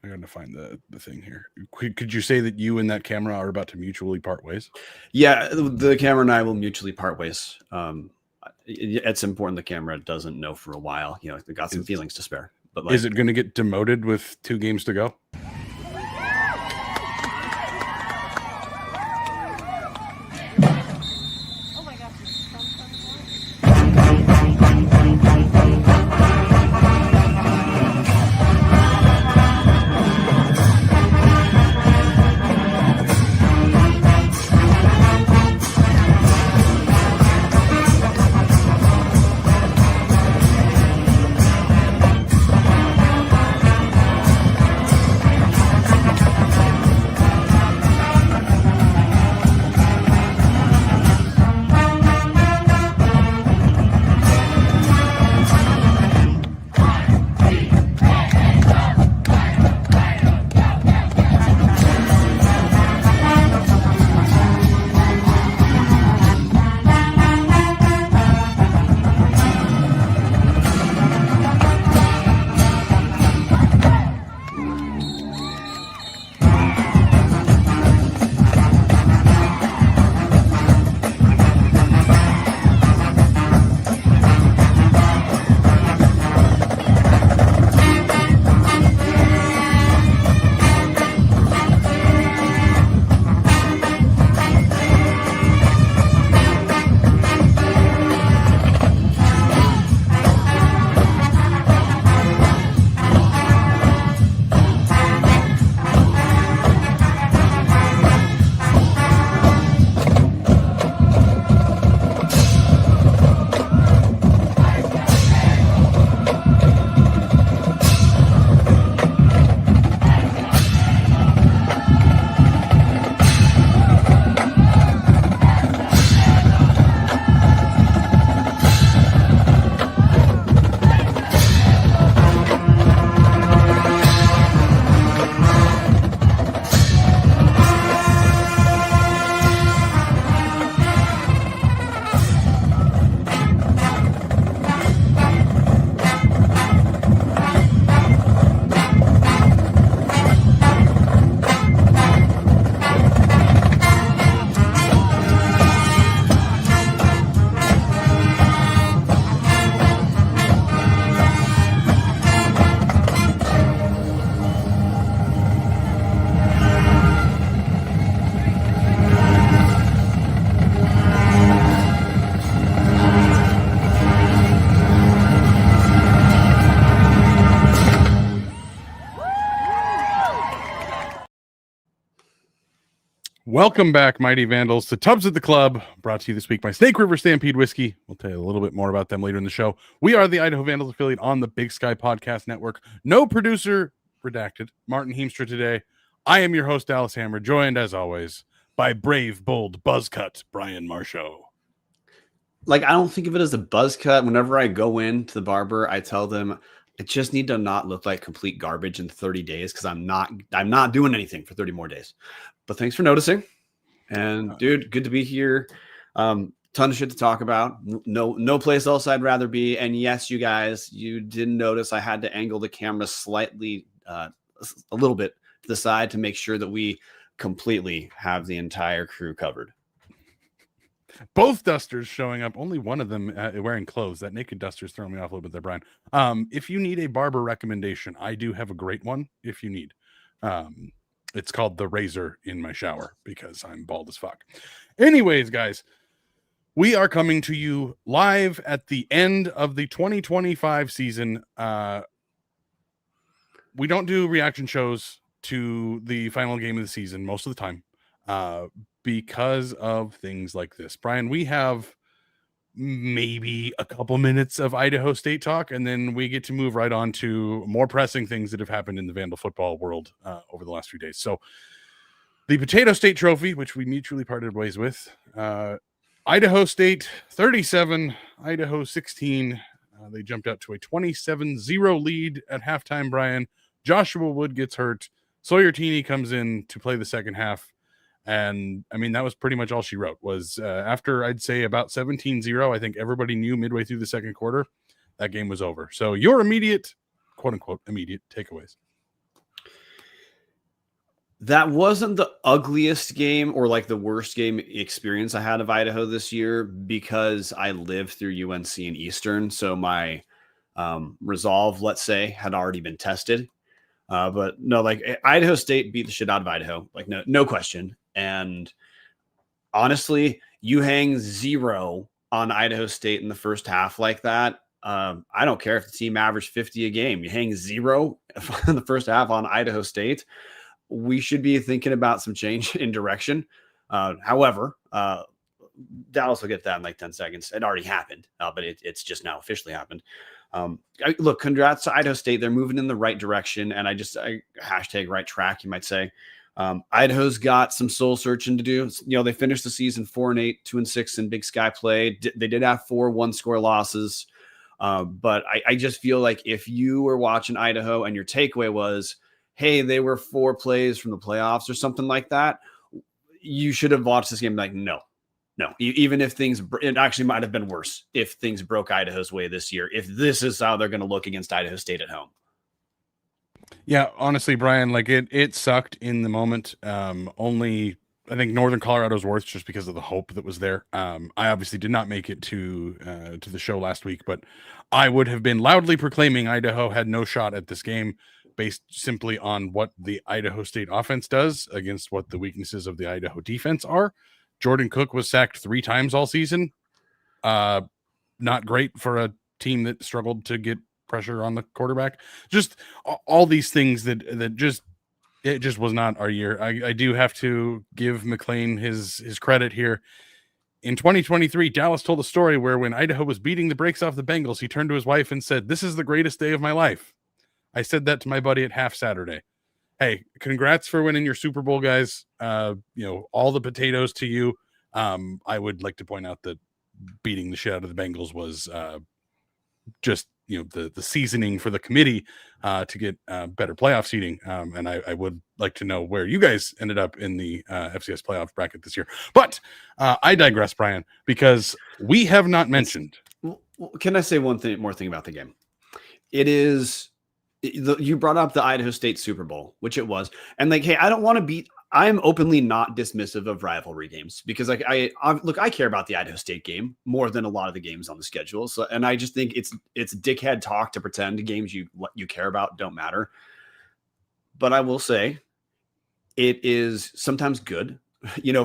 I got to find the thing here. Could you say that you and that camera are about to mutually part ways? Yeah, the camera and I will mutually part ways. It's important the camera doesn't know for a while. You know, they got some feelings to spare. But like, is it going to get demoted with 2 games to go? Welcome back, Mighty Vandals, to Tubs at the Club, brought to you this week by Snake River Stampede Whisky. We'll tell you a little bit more about them later in the show. We are the Idaho Vandals affiliate on the Big Sky Podcast Network. No producer redacted, Martin Heemstra today. I am your host, Dallas Hammer, joined, as always, by brave, bold, buzzcut Brian Marshall. Like, I don't think of it as a buzz cut. Whenever I go in to the barber, I tell them I just need to not look like complete garbage in 30 days because I'm not doing anything for 30 more days. But thanks for noticing. And dude, good to be here. Ton of shit to talk about. No place else I'd rather be. And yes, you guys, you didn't notice I had to angle the camera slightly, a little bit to the side to make sure that we completely have the entire crew covered. Both dusters showing up, only one of them wearing clothes. That naked duster's throwing me off a little bit there, Brian. If you need a barber recommendation, I do have a great one if you need. It's called the razor in my shower because I'm bald as fuck. Anyways, guys, we are coming to you live at the end of the 2025 season. We don't do reaction shows to the final game of the season most of the time because of things like this. Brian, we have maybe a couple minutes of Idaho State talk, and then we get to move right on to more pressing things that have happened in the Vandal football world over the last few days. So the Potato State Trophy, which we mutually parted ways with, Idaho State 37, Idaho 16. They jumped out to a 27-0 lead at halftime, Brian. Joshua Wood gets hurt. Sawyer Teeney comes in to play the second half. And I mean, that was pretty much all she wrote. Was after I'd say about 17-0, I think everybody knew midway through the second quarter that game was over. So your immediate, quote unquote, immediate takeaways. That wasn't the ugliest game or like the worst game experience I had of Idaho this year because I lived through UNC and Eastern. So my resolve, let's say, had already been tested. But no, like Idaho State beat the shit out of Idaho, like no question. And honestly, you hang 0 on Idaho State in the first half like that. I don't care if the team averaged 50 a game. You hang 0 in the first half on Idaho State. We should be thinking about some change in direction. However, Dallas will get that in like 10 seconds. It already happened, but it's just now officially happened. Look, congrats to Idaho State. They're moving in the right direction. And I hashtag right track, you might say. Idaho's got some soul searching to do. They finished the season 4-8, 2-6 in Big Sky play. They did have 4 one-score losses. But I just feel like if you were watching Idaho and your takeaway was, hey, they were 4 plays from the playoffs or something like that, you should have watched this game like, no. Even if it actually might have been worse if things broke Idaho's way this year, if this is how they're going to look against Idaho State at home. Yeah, honestly, Brian, like it sucked in the moment. Only I think Northern Colorado's worse just because of the hope that was there. I obviously did not make it to the show last week, but I would have been loudly proclaiming Idaho had no shot at this game based simply on what the Idaho State offense does against what the weaknesses of the Idaho defense are. Jordan Cook was sacked 3 times all season. Not great for a team that struggled to get pressure on the quarterback. Just all these things that it just was not our year. I do have to give McLean his credit here. In 2023, Dallas told a story where when Idaho was beating the brakes off the Bengals, he turned to his wife and said, "This is the greatest day of my life." I said that to my buddy at half Saturday. Hey, congrats for winning your Super Bowl, guys. All the potatoes to you. I would like to point out that beating the shit out of the Bengals was just the seasoning for the committee to get better playoff seating. And I would like to know where you guys ended up in the FCS playoff bracket this year. But I digress, Brian, because we have not mentioned. Can I say one more thing about the game? It is. You brought up the Idaho State Super Bowl, which it was. And like, hey, I don't want to beat. I'm openly not dismissive of rivalry games because like I care about the Idaho State game more than a lot of the games on the schedule. So, and I just think it's dickhead talk to pretend games you care about don't matter. But I will say it is sometimes good,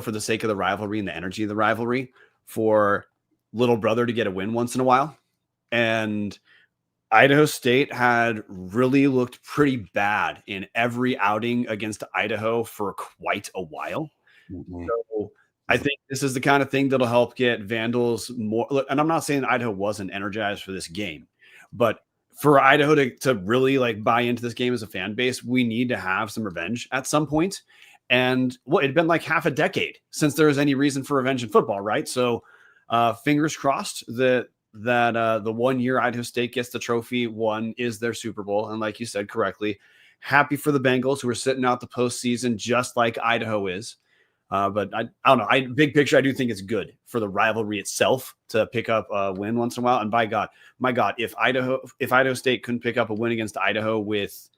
for the sake of the rivalry and the energy of the rivalry, for little brother to get a win once in a while. And Idaho State had really looked pretty bad in every outing against Idaho for quite a while. Mm-hmm. So I think this is the kind of thing that'll help get Vandals more. And I'm not saying Idaho wasn't energized for this game, but for Idaho to really like buy into this game as a fan base, we need to have some revenge at some point. And it'd been like half a decade since there was any reason for revenge in football, right? So fingers crossed that the 1 year Idaho State gets the trophy, 1 is their Super Bowl. And like you said correctly, happy for the Bengals who are sitting out the postseason just like Idaho is. But I don't know. Big picture, I do think it's good for the rivalry itself to pick up a win once in a while. And my God, if Idaho State couldn't pick up a win against Idaho with,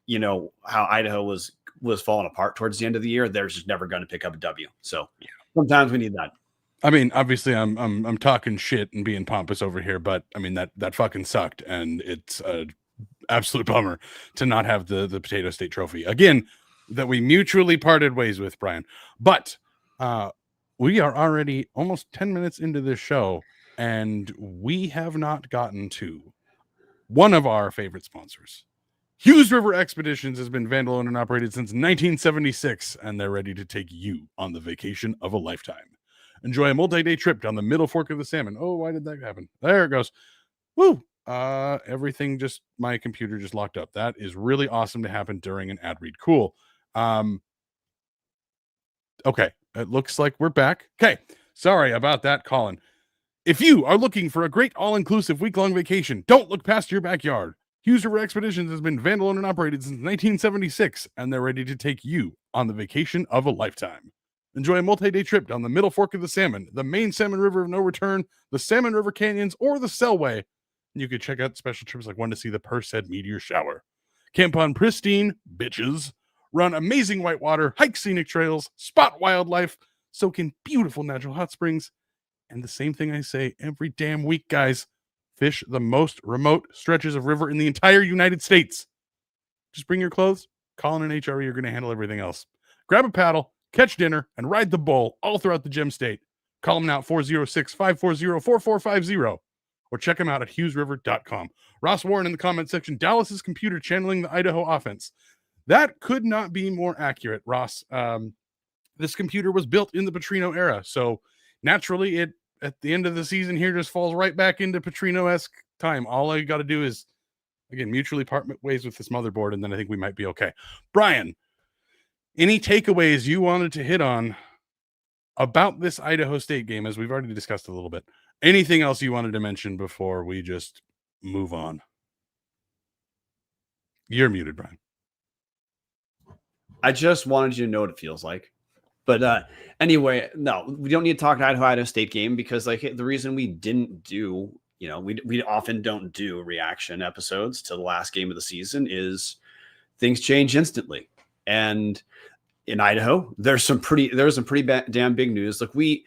how Idaho was falling apart towards the end of the year, they're just never going to pick up a W. So sometimes we need that. I mean, obviously, I'm talking shit and being pompous over here, but I mean that fucking sucked, and it's an absolute bummer to not have the Potato State trophy again that we mutually parted ways with, Brian. But we are already almost 10 minutes into this show, and we have not gotten to one of our favorite sponsors. Hughes River Expeditions has been vandal owned and operated since 1976, and they're ready to take you on the vacation of a lifetime. Enjoy a multi-day trip down the middle fork of the Salmon. Oh, why did that happen? There it goes. Woo! Everything my computer just locked up. That is really awesome to happen during an ad read. Cool. Okay, it looks like we're back. Okay, sorry about that, Colin. If you are looking for a great all-inclusive week-long vacation, don't look past your backyard. Hughes River Expeditions has been vandal owned and operated since 1976, and they're ready to take you on the vacation of a lifetime. Enjoy a multi-day trip down the middle fork of the Salmon, the main Salmon River of no return, the Salmon River Canyons, or the Selway. You could check out special trips like one to see the Perseid meteor shower. Camp on pristine, bitches, run amazing whitewater, hike scenic trails, spot wildlife, soak in beautiful natural hot springs, and the same thing I say every damn week, guys, fish the most remote stretches of river in the entire United States. Just bring your clothes, call in an HRE, you're going to handle everything else. Grab a paddle, catch dinner, and ride the bull all throughout the Gem State. Call them now at 406-540-4450 or check them out at hughesriver.com. Ross Warren in the comment section, Dallas's computer channeling the Idaho offense. That could not be more accurate, Ross. This computer was built in the Petrino era, so naturally it, at the end of the season here, just falls right back into Petrino-esque time. All I got to do is, again, mutually part ways with this motherboard, and then I think we might be okay. Brian, any takeaways you wanted to hit on about this Idaho State game, as we've already discussed a little bit? Anything else you wanted to mention before we just move on? You're muted, Brian. I just wanted you to know what it feels like. But anyway, no, we don't need to talk Idaho State game because like the reason we didn't do, we often don't do reaction episodes to the last game of the season is things change instantly. And in Idaho, there's some pretty damn big news. Look, we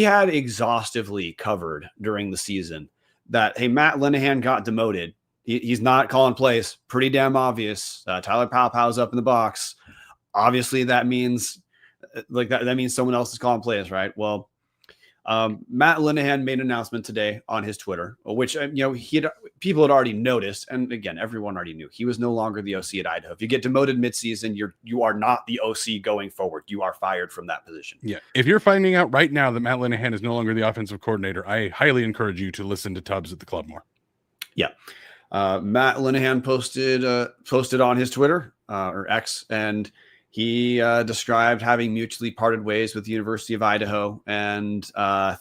had exhaustively covered during the season that, hey, Matt Linehan got demoted. He's not calling plays. Pretty damn obvious. Tyler Palpow's up in the box. Obviously, that means that means someone else is calling plays, right? Well, Matt Linehan made an announcement today on his Twitter, which people had already noticed, and again, everyone already knew he was no longer the OC at Idaho. If you get demoted midseason, you are not the OC going forward. You are fired from that position. Yeah, if you're finding out right now that Matt Linehan is no longer the offensive coordinator, I highly encourage you to listen to Tubbs at the club more. Yeah, Matt Linehan posted on his Twitter or X, and he described having mutually parted ways with the University of Idaho and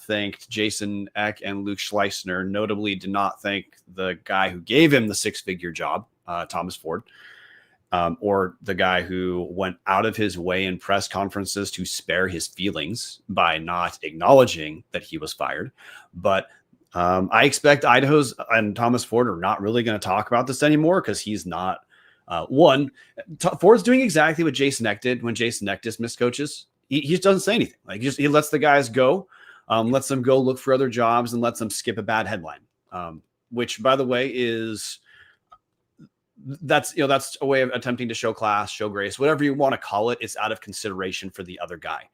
thanked Jason Eck and Luke Schleissner. Notably, did not thank the guy who gave him the six-figure job, Thomas Ford, or the guy who went out of his way in press conferences to spare his feelings by not acknowledging that he was fired. But I expect Idaho's and Thomas Ford are not really going to talk about this anymore because he's not. Ford's doing exactly what Jason Eck did when Jason Eck dismissed coaches. He just doesn't say anything. Like he lets the guys go, lets them go look for other jobs, and lets them skip a bad headline. Which, by the way, that's a way of attempting to show class, show grace, whatever you want to call it. It's out of consideration for the other guy.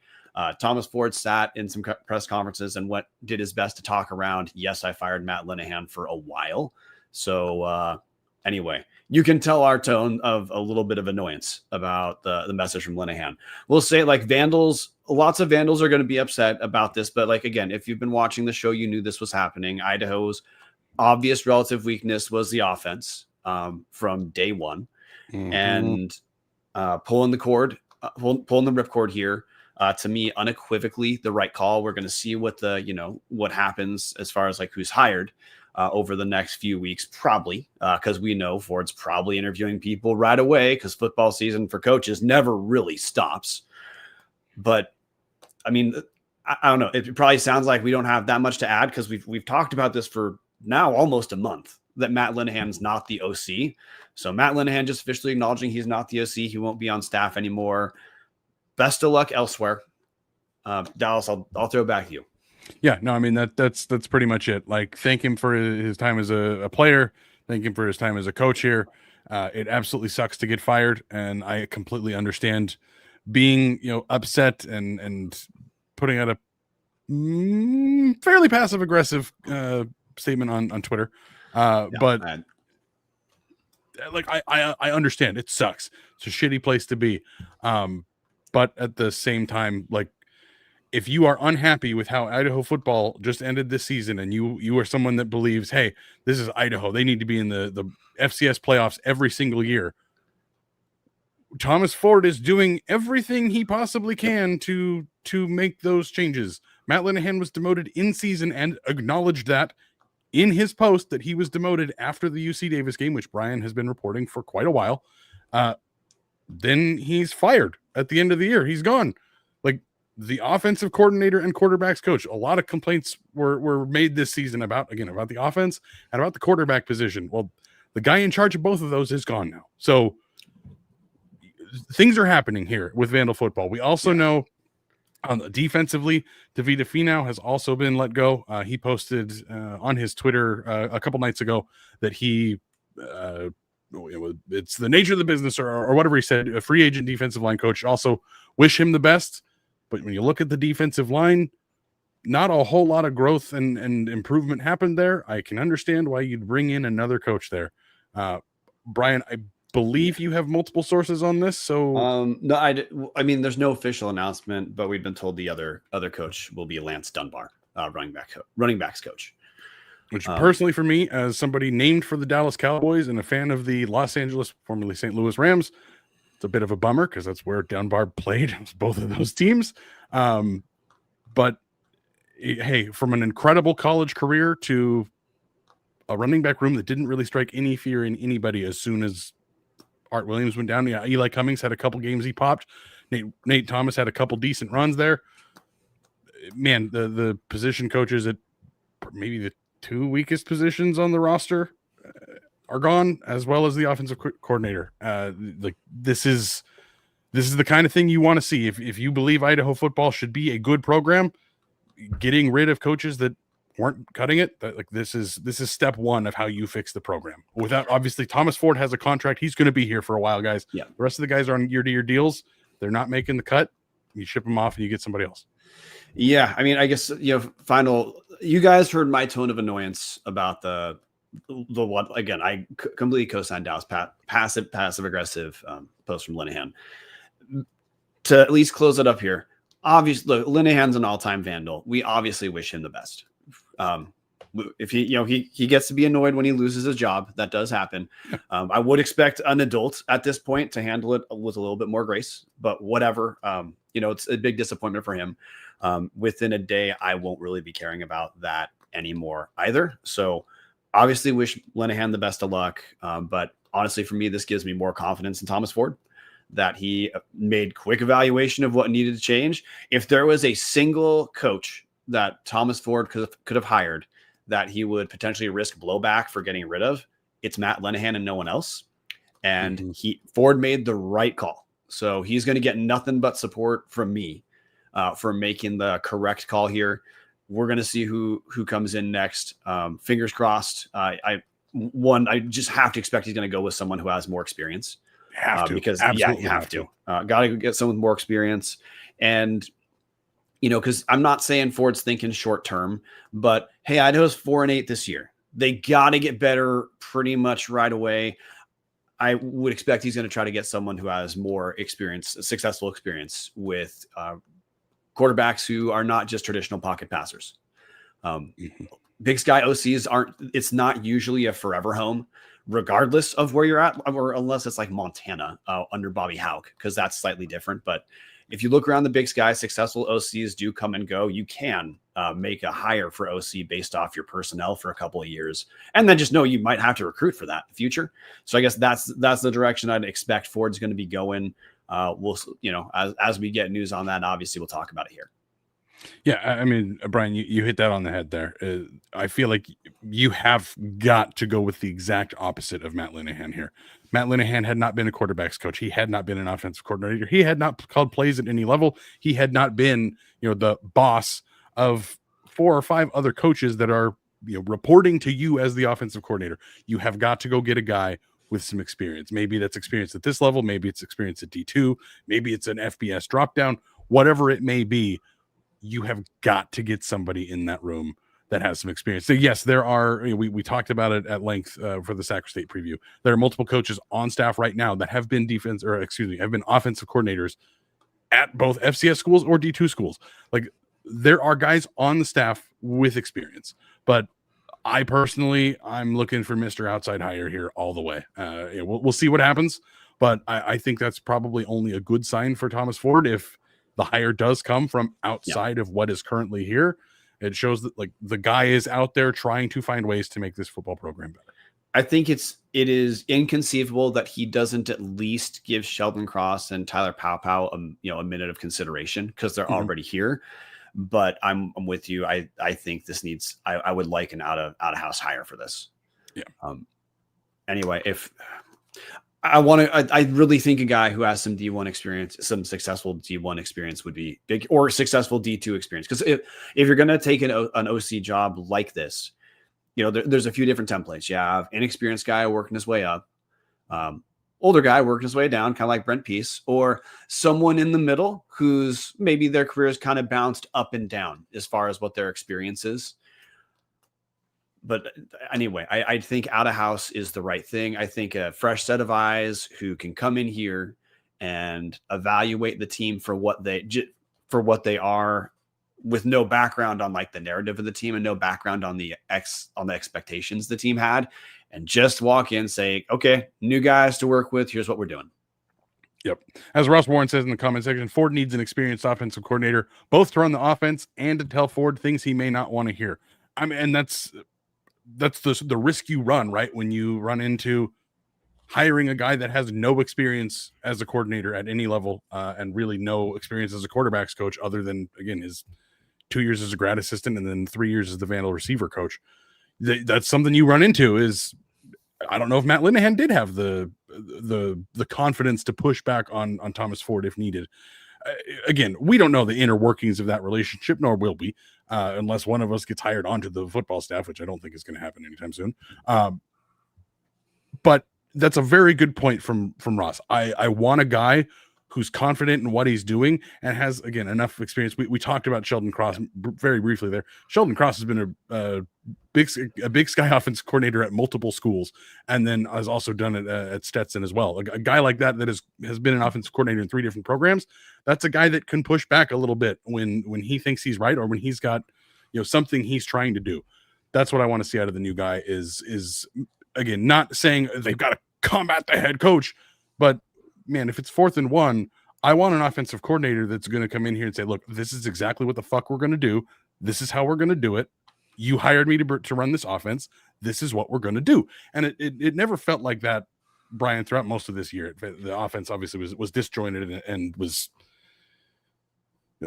Thomas Ford sat in some press conferences and did his best to talk around. Yes, I fired Matt Linehan for a while. So anyway, you can tell our tone of a little bit of annoyance about the message from Linehan. We'll say like Vandals, lots of Vandals are going to be upset about this. But like, again, if you've been watching the show, you knew this was happening. Idaho's obvious relative weakness was the offense from day one. Mm-hmm. And pulling the ripcord here, to me, unequivocally the right call. We're going to see what what happens as far as like who's hired over the next few weeks, probably because we know Ford's probably interviewing people right away because football season for coaches never really stops. But I mean, I don't know. It probably sounds like we don't have that much to add because we've talked about this for now almost a month that Matt Linehan's not the OC. So Matt Linehan just officially acknowledging he's not the OC. He won't be on staff anymore. Best of luck elsewhere. Dallas, I'll throw it back to you. Yeah, no, I mean that's pretty much it. Like, thank him for his time as a player. Thank him for his time as a coach here. It absolutely sucks to get fired, and I completely understand being upset and putting out a fairly passive aggressive statement on Twitter. But like I understand it sucks. It's a shitty place to be. But at the same time, like, if you are unhappy with how Idaho football just ended this season and you are someone that believes, hey, this is Idaho, they need to be in the FCS playoffs every single year, Thomas Ford is doing everything he possibly can to make those changes. Matt Linehan was demoted in season and acknowledged that in his post that he was demoted after the UC Davis game, which Brian has been reporting for quite a while. Then he's fired at the end of the year. He's gone. Like, the offensive coordinator and quarterbacks coach, a lot of complaints were made this season about the offense and about the quarterback position. Well, the guy in charge of both of those is gone now. So things are happening here with Vandal football. We also know defensively, Davida Finau has also been let go. He posted on his Twitter a couple nights ago that he it's the nature of the business or whatever he said, a free agent defensive line coach. Also wish him the best. But when you look at the defensive line, not a whole lot of growth and improvement happened there. I can understand why you'd bring in another coach there. Brian, I believe you have multiple sources on this. So no, I mean, there's no official announcement, but we've been told the other coach will be Lance Dunbar, running backs coach. Which personally, for me, as somebody named for the Dallas Cowboys and a fan of the Los Angeles, formerly St. Louis Rams, it's a bit of a bummer because that's where Dunbar played, both of those teams. But hey, from an incredible college career to a running back room that didn't really strike any fear in anybody as soon as Art Williams went down. Yeah, Eli Cummings had a couple games he popped. Nate Thomas had a couple decent runs there. Man, the position coaches at maybe the two weakest positions on the roster are gone, as well as the offensive coordinator. Like this is the kind of thing you want to see. If you believe Idaho football should be a good program, getting rid of coaches that weren't cutting it, this is step one of how you fix the program. Without, obviously, Thomas Ford has a contract. He's going to be here for a while, guys. Yeah. The rest of the guys are on year-to-year deals. They're not making the cut. You ship them off and you get somebody else. Yeah. I mean, I guess, you guys heard my tone of annoyance about the what, again, I completely co-signed Dallas passive aggressive post from Linehan. To at least close it up here. Obviously, look, Linehan's an all-time Vandal. We obviously wish him the best. If he gets to be annoyed when he loses his job, that does happen. I would expect an adult at this point to handle it with a little bit more grace, but whatever. It's a big disappointment for him. Within a day, I won't really be caring about that anymore either. So obviously wish Linehan the best of luck. But honestly, for me, this gives me more confidence in Thomas Ford, that he made quick evaluation of what needed to change. If there was a single coach that Thomas Ford could have hired that he would potentially risk blowback for getting rid of, it's Matt Linehan and no one else. And Ford made the right call. So he's going to get nothing but support from me for making the correct call here. We're going to see who comes in next. Fingers crossed. I just have to expect he's going to go with someone who has more experience. Because you have to. Got to get someone with more experience. And because I'm not saying Ford's thinking short term, but hey, Idaho's 4-8 this year. They got to get better pretty much right away. I would expect he's going to try to get someone who has more experience, successful experience with quarterbacks who are not just traditional pocket passers. Big Sky OCs it's not usually a forever home, regardless of where you're at, or unless it's like Montana under Bobby Houck, because that's slightly different. But if you look around the Big Sky, successful OCs do come and go. You can make a hire for OC based off your personnel for a couple of years, and then just know you might have to recruit for that in the future. So I guess that's the direction I'd expect Ford's going to be going. We'll, as we get news on that, obviously we'll talk about it here. Yeah, I mean, Brian, you hit that on the head there. I feel like you have got to go with the exact opposite of Matt Linehan here. Matt Linehan had not been a quarterbaacks coach. He had not been an offensive coordinator. He had not called plays at any level. He had not been, the boss of 4 or 5 other coaches that are, reporting to you as the offensive coordinator. You have got to go get a guy with some experience. Maybe that's experience at this level. Maybe it's experience at D2. Maybe it's an FBS drop down, whatever it may be. You have got to get somebody in that room that has some experience. So yes, there are, we talked about it at length for the Sac State preview. There are multiple coaches on staff right now that have been have been offensive coordinators at both FCS schools or D2 schools. Like, there are guys on the staff with experience, but I personally, I'm looking for Mr. Outside Hire here all the way. We'll see what happens, but I think that's probably only a good sign for Thomas Ford if the hire does come from outside of what is currently here. It shows that the guy is out there trying to find ways to make this football program better. I think it is inconceivable that he doesn't at least give Sheldon Cross and Tyler Pow a minute of consideration, because they're already here. But I'm with you. I think this needs. I would like an out of house hire for this. Yeah. Anyway, if I really think a guy who has some D1 experience, some successful D1 experience would be big, or successful D2 experience. Because if you're going to take an OC job like this, there's a few different templates. You have inexperienced guy working his way up, older guy working his way down, kind of like Brent Peace, or someone in the middle who's maybe their career is kind of bounced up and down as far as what their experience is. But anyway, I think out of house is the right thing. I think a fresh set of eyes who can come in here and evaluate the team for what they are, with no background on like the narrative of the team and no background on the expectations the team had, and just walk in, say, okay, new guys to work with. Here's what we're doing. Yep. As Ross Warren says in the comment section, Ford needs an experienced offensive coordinator, both to run the offense and to tell Ford things he may not want to hear. I mean, and that's the risk you run, right? When you run into hiring a guy that has no experience as a coordinator at any level, and really no experience as a quarterbacks coach, other than, again, his 2 years as a grad assistant and then 3 years as the Vandal receiver coach. That's something you run into. Is I don't know if Matt Linehan did have the confidence to push back on Thomas Ford if needed. Again, we don't know the inner workings of that relationship, nor will we, unless one of us gets hired onto the football staff, which I don't think is going to happen anytime soon. But that's a very good point from Ross. I want a guy who's confident in what he's doing and has, again, enough experience. We talked about Sheldon Cross very briefly there. Sheldon Cross has been a Big Sky offensive coordinator at multiple schools, and then has also done it at Stetson as well. A guy like that has been an offensive coordinator in 3 different programs. That's a guy that can push back a little bit when he thinks he's right, or when he's got something he's trying to do. That's what I want to see out of the new guy. Is again, not saying they've got to combat the head coach, but man, if it's 4th and 1, I want an offensive coordinator that's going to come in here and say, look, this is exactly what the fuck we're going to do. This is how we're going to do it. You hired me to run this offense. This is what we're going to do. And it never felt like that, Brian, throughout most of this year. The offense obviously was disjointed and was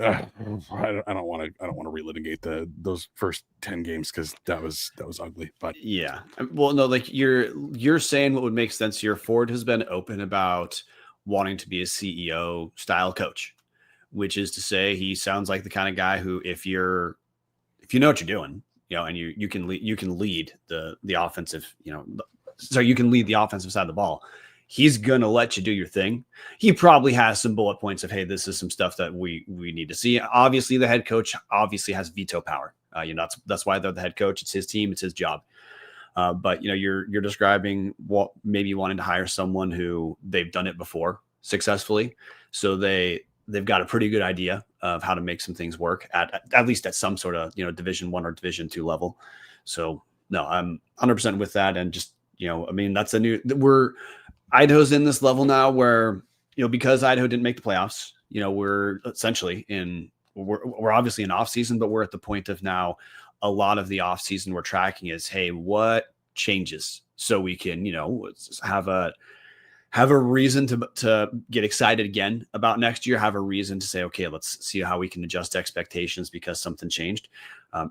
I don't want to relitigate those first 10 games, because that was ugly. But yeah, well, no, like you're saying what would make sense here. Ford has been open about wanting to be a CEO style coach, which is to say he sounds like the kind of guy who, if you know what you're doing, and you can lead the offensive, so you can lead the offensive side of the ball. He's going to let you do your thing. He probably has some bullet points of, hey, this is some stuff that we need to see. Obviously, the head coach obviously has veto power. That's why they're the head coach. It's his team. It's his job. But you're describing what maybe wanting to hire someone who they've done it before successfully. So they've got a pretty good idea of how to make some things work at least at some sort of, Division 1 or Division 2 level. So no, I'm 100% with that. And just, I mean, that's Idaho's in this level now where, because Idaho didn't make the playoffs, we're essentially we're obviously in off season, but we're at the point of now a lot of the off season we're tracking is, hey, what changes so we can, have a reason to get excited again about next year, have a reason to say, okay, let's see how we can adjust expectations because something changed.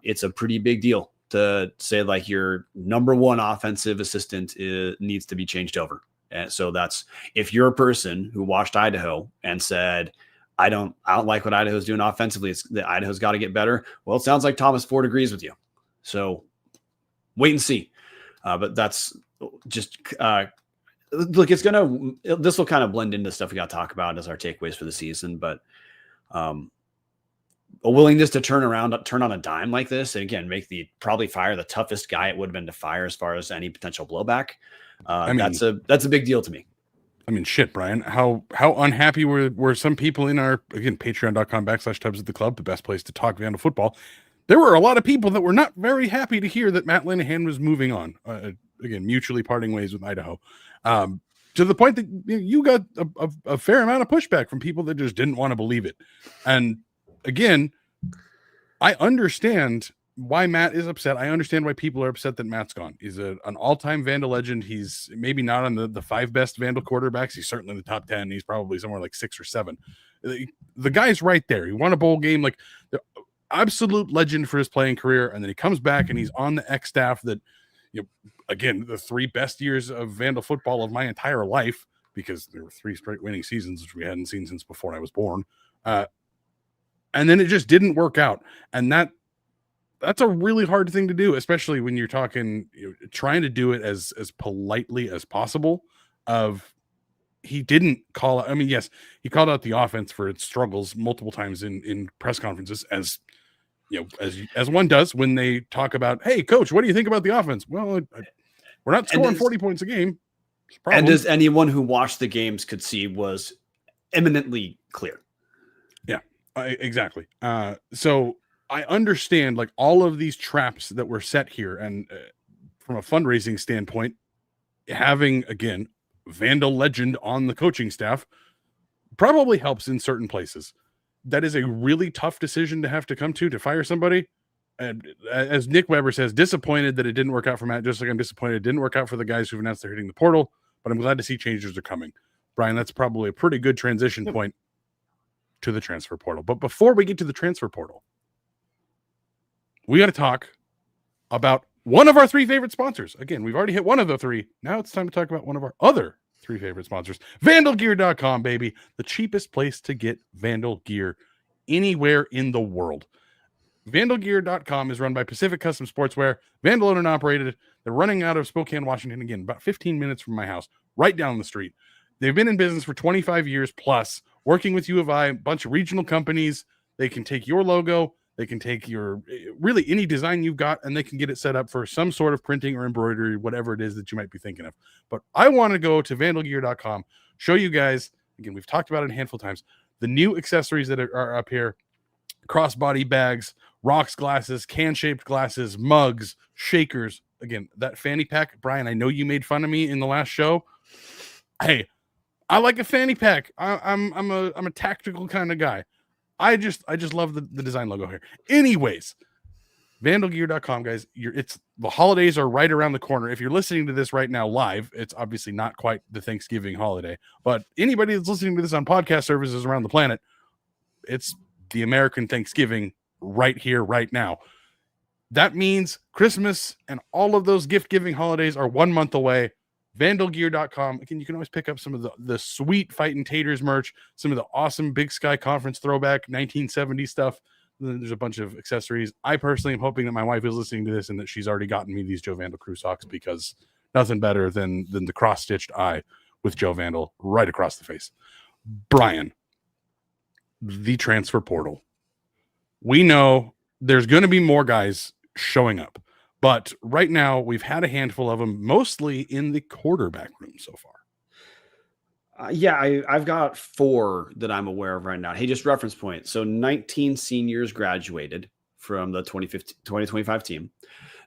It's a pretty big deal to say like your number one offensive assistant needs to be changed over. And so that's, if you're a person who watched Idaho and said, I don't like what Idaho's doing offensively, it's that Idaho's got to get better. Well, it sounds like Thomas Ford agrees with you. So wait and see. But that's just, look, this will kind of blend into stuff we got to talk about as our takeaways for the season, but a willingness to turn on a dime like this, and again, probably fire the toughest guy it would have been to fire as far as any potential blowback. That's a big deal to me. I mean, shit, Brian, how unhappy were some people in our, again, patreon.com/Tubs at the Club, the best place to talk Vandal football. There were a lot of people that were not very happy to hear that Matt Linehan was moving on, again, mutually parting ways with Idaho, to the point that you got a fair amount of pushback from people that just didn't want to believe it. And again, I understand why Matt is upset. I understand why people are upset that Matt's gone. He's an all-time Vandal legend. He's maybe not on the 5 best Vandal quarterbacks. He's certainly in the top 10. He's probably somewhere like 6 or 7. The guy's right there. He won a bowl game, like the absolute legend for his playing career. And then he comes back and he's on the X staff that, again, the 3 best years of Vandal football of my entire life. because there were 3 straight winning seasons, which we hadn't seen since before I was born. And then it just didn't work out. And that's a really hard thing to do, especially when you're talking, trying to do it as politely as possible. He didn't call out. I mean, yes, he called out the offense for its struggles multiple times in press conferences, as as one does when they talk about, hey, coach, what do you think about the offense? Well, we're not scoring 40 points a game. And as anyone who watched the games could see, was eminently clear. Yeah, exactly. So I understand like all of these traps that were set here, and from a fundraising standpoint, having again Vandal legend on the coaching staff probably helps in certain places. That is a really tough decision to have to come to fire somebody. And as Nick Weber says, disappointed that it didn't work out for Matt, just like I'm disappointed it didn't work out for the guys who've announced they're hitting the portal, but I'm glad to see changes are coming. Brian, that's probably a pretty good transition point to the transfer portal. But before we get to the transfer portal, we got to talk about one of our 3 favorite sponsors. Again, we've already hit one of the 3. Now it's time to talk about one of our other 3 favorite sponsors, vandalgear.com, baby. The cheapest place to get Vandal gear anywhere in the world. Vandalgear.com is run by Pacific Custom Sportswear, Vandal owned and operated. They're running out of Spokane, Washington, again, about 15 minutes from my house, right down the street. They've been in business for 25 years plus, working with U of I, a bunch of regional companies. They can take your logo, they can take your really any design you've got, and they can get it set up for some sort of printing or embroidery, whatever it is that you might be thinking of. But I want to go to vandalgear.com, show you guys, again, we've talked about it a handful of times, the new accessories that are up here: crossbody bags, rocks glasses, can-shaped glasses, mugs, shakers. Again, that fanny pack, Brian, I know you made fun of me in the last show. Hey, I like a fanny pack. I'm a tactical kind of guy. I just love the design logo here. Anyways, vandalgear.com, guys. It's the holidays are right around the corner. If you're listening to this right now live, it's obviously not quite the Thanksgiving holiday, but anybody that's listening to this on podcast services around the planet, it's the American Thanksgiving right here, right now. That means Christmas and all of those gift-giving holidays are 1 month away. Vandalgear.com. Again, you can always pick up some of the sweet Fightin' Taters merch, some of the awesome Big Sky Conference throwback 1970 stuff. There's a bunch of accessories. I personally am hoping that my wife is listening to this and that she's already gotten me these Joe Vandal crew socks, because nothing better than the cross-stitched eye with Joe Vandal right across the face. Brian, the transfer portal. We know there's going to be more guys showing up, but right now we've had a handful of them, mostly in the quarterback room so far. I've got 4 that I'm aware of right now. Hey, just reference point. So 19 seniors graduated from the 2025 team.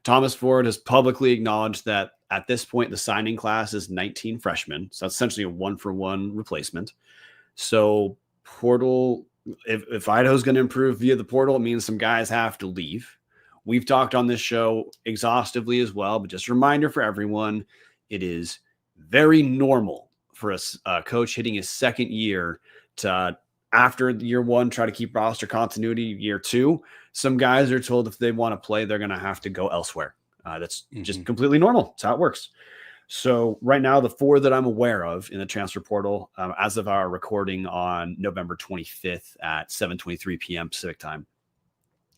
Thomas Ford has publicly acknowledged that at this point, the signing class is 19 freshmen. So that's essentially a 1-for-1 replacement. So portal, if Idaho's going to improve via the portal, it means some guys have to leave. We've talked on this show exhaustively as well, but just a reminder for everyone, it is very normal for a coach hitting his second year to, after year 1, try to keep roster continuity. Year 2, some guys are told if they want to play, they're going to have to go elsewhere. That's just completely normal. That's how it works. So right now, the 4 that I'm aware of in the transfer portal, as of our recording on November 25th at 7:23 p.m. Pacific time,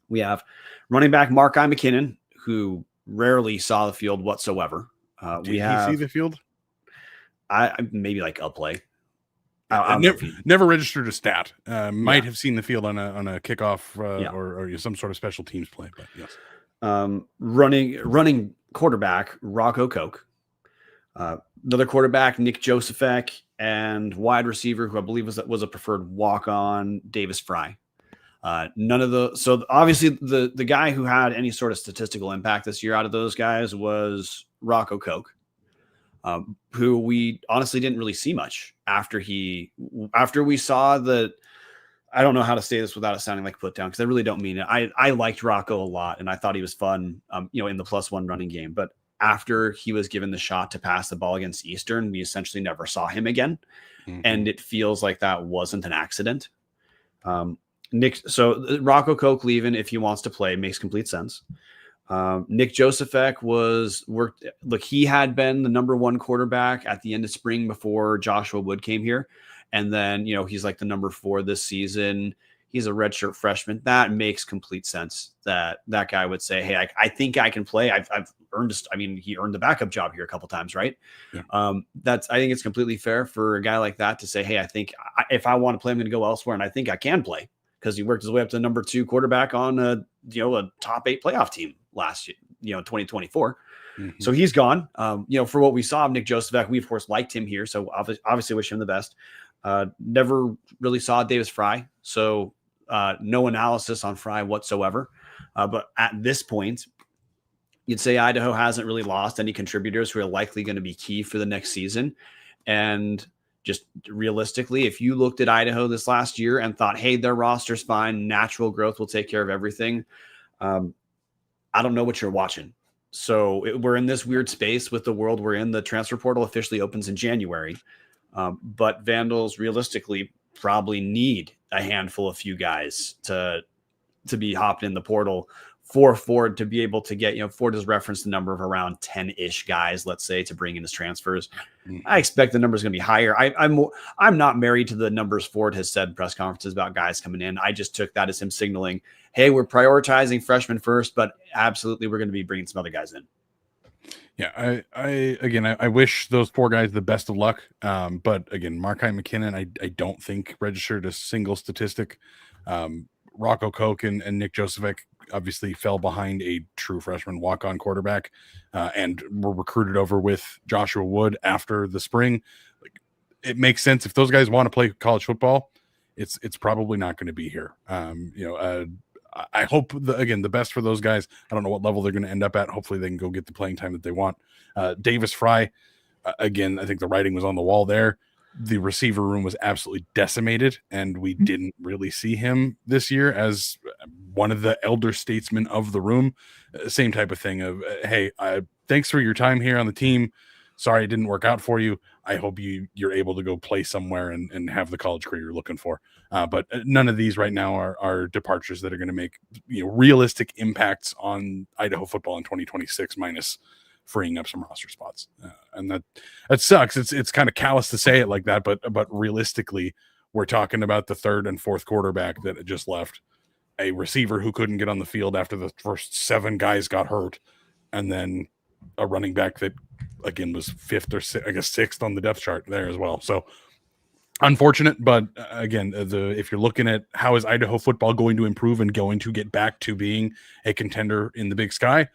we have running back Mark I. McKinnon, who rarely saw the field whatsoever. Did he see the field? I maybe like a play. I never registered a stat. Might have seen the field on a kickoff or some sort of special teams play, but yes. Running quarterback Rocco Koch, another quarterback Nick Josephek, and wide receiver who I believe was a preferred walk-on Davis Fry. So obviously the guy who had any sort of statistical impact this year out of those guys was Rocco Koch. Who we honestly didn't really see much after we saw the, I don't know how to say this without it sounding like put down, because I really don't mean it. I liked Rocco a lot and I thought he was fun, in the +1 running game. But after he was given the shot to pass the ball against Eastern, we essentially never saw him again. And it feels like that wasn't an accident. So Rocco Koch leaving, if he wants to play, makes complete sense. Nick Joseph he had been the number one quarterback at the end of spring before Joshua Wood came here. And then, he's like the number 4 this season. He's a redshirt freshman. That makes complete sense that guy would say, hey, I think I can play. I've earned, he earned the backup job here a couple times, right? Yeah. I think it's completely fair for a guy like that to say, hey, I think if I want to play, I'm going to go elsewhere. And I think I can play, because he worked his way up to number 2 quarterback on a top 8 playoff team last year, 2024. Mm-hmm. So he's gone. For what we saw of Nick Joseph, we of course liked him here. So obviously wish him the best. Never really saw Davis Fry. So no analysis on Fry whatsoever. But at this point, you'd say Idaho hasn't really lost any contributors who are likely going to be key for the next season. And just realistically, if you looked at Idaho this last year and thought, hey, their roster's fine, natural growth will take care of everything, I don't know what you're watching. So we're in this weird space with the world we're in. The transfer portal officially opens in January. But Vandals realistically probably need a handful of few guys to be hopped in the portal for Ford to be able to get, Ford has referenced the number of around 10-ish guys, let's say, to bring in as transfers. I expect the number is going to be higher. I'm not married to the numbers Ford has said in press conferences about guys coming in. I just took that as him signaling, hey, we're prioritizing freshmen first, but absolutely we're going to be bringing some other guys in. Yeah, I wish those 4 guys the best of luck. But again, Markai McKinnon, I don't think registered a single statistic. Rocco Koch and Nick Joseph obviously fell behind a true freshman walk-on quarterback, and were recruited over with Joshua Wood after the spring. Like, it makes sense if those guys want to play college football. It's probably not going to be here. I hope the best for those guys. I don't know what level they're going to end up at. Hopefully they can go get the playing time that they want. Davis Fry, again, I think the writing was on the wall there. The receiver room was absolutely decimated, and we didn't really see him this year as one of the elder statesmen of the room. Same type of thing of, hey, thanks for your time here on the team. Sorry it didn't work out for you. I hope you're able to go play somewhere and have the college career you're looking for. But none of these right now are departures that are going to make realistic impacts on Idaho football in 2026, minus freeing up some roster spots. And that sucks. It's kind of callous to say it like that, but realistically, we're talking about the 3rd and 4th quarterback that just left, a receiver who couldn't get on the field after the first 7 guys got hurt, and then a running back that again was 5th or 6th on the depth chart there as well. So unfortunate, but again, if you're looking at how is Idaho football going to improve and going to get back to being a contender in the Big Sky,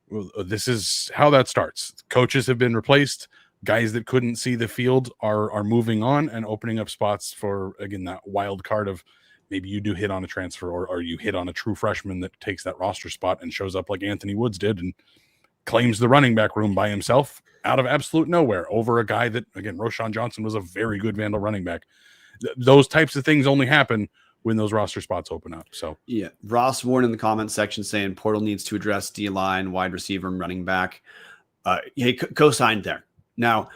well, this is how that starts. Coaches have been replaced. Guys that couldn't see the field are moving on and opening up spots for, again, that wild card of maybe you do hit on a transfer or you hit on a true freshman that takes that roster spot and shows up like Anthony Woods did and claims the running back room by himself out of absolute nowhere over a guy that, again, Roshan Johnson was a very good Vandal running back. Those types of things only happen when those roster spots open up. So yeah, Ross Warren in the comment section saying portal needs to address D-line, wide receiver, and running back. Co-signed there. Now,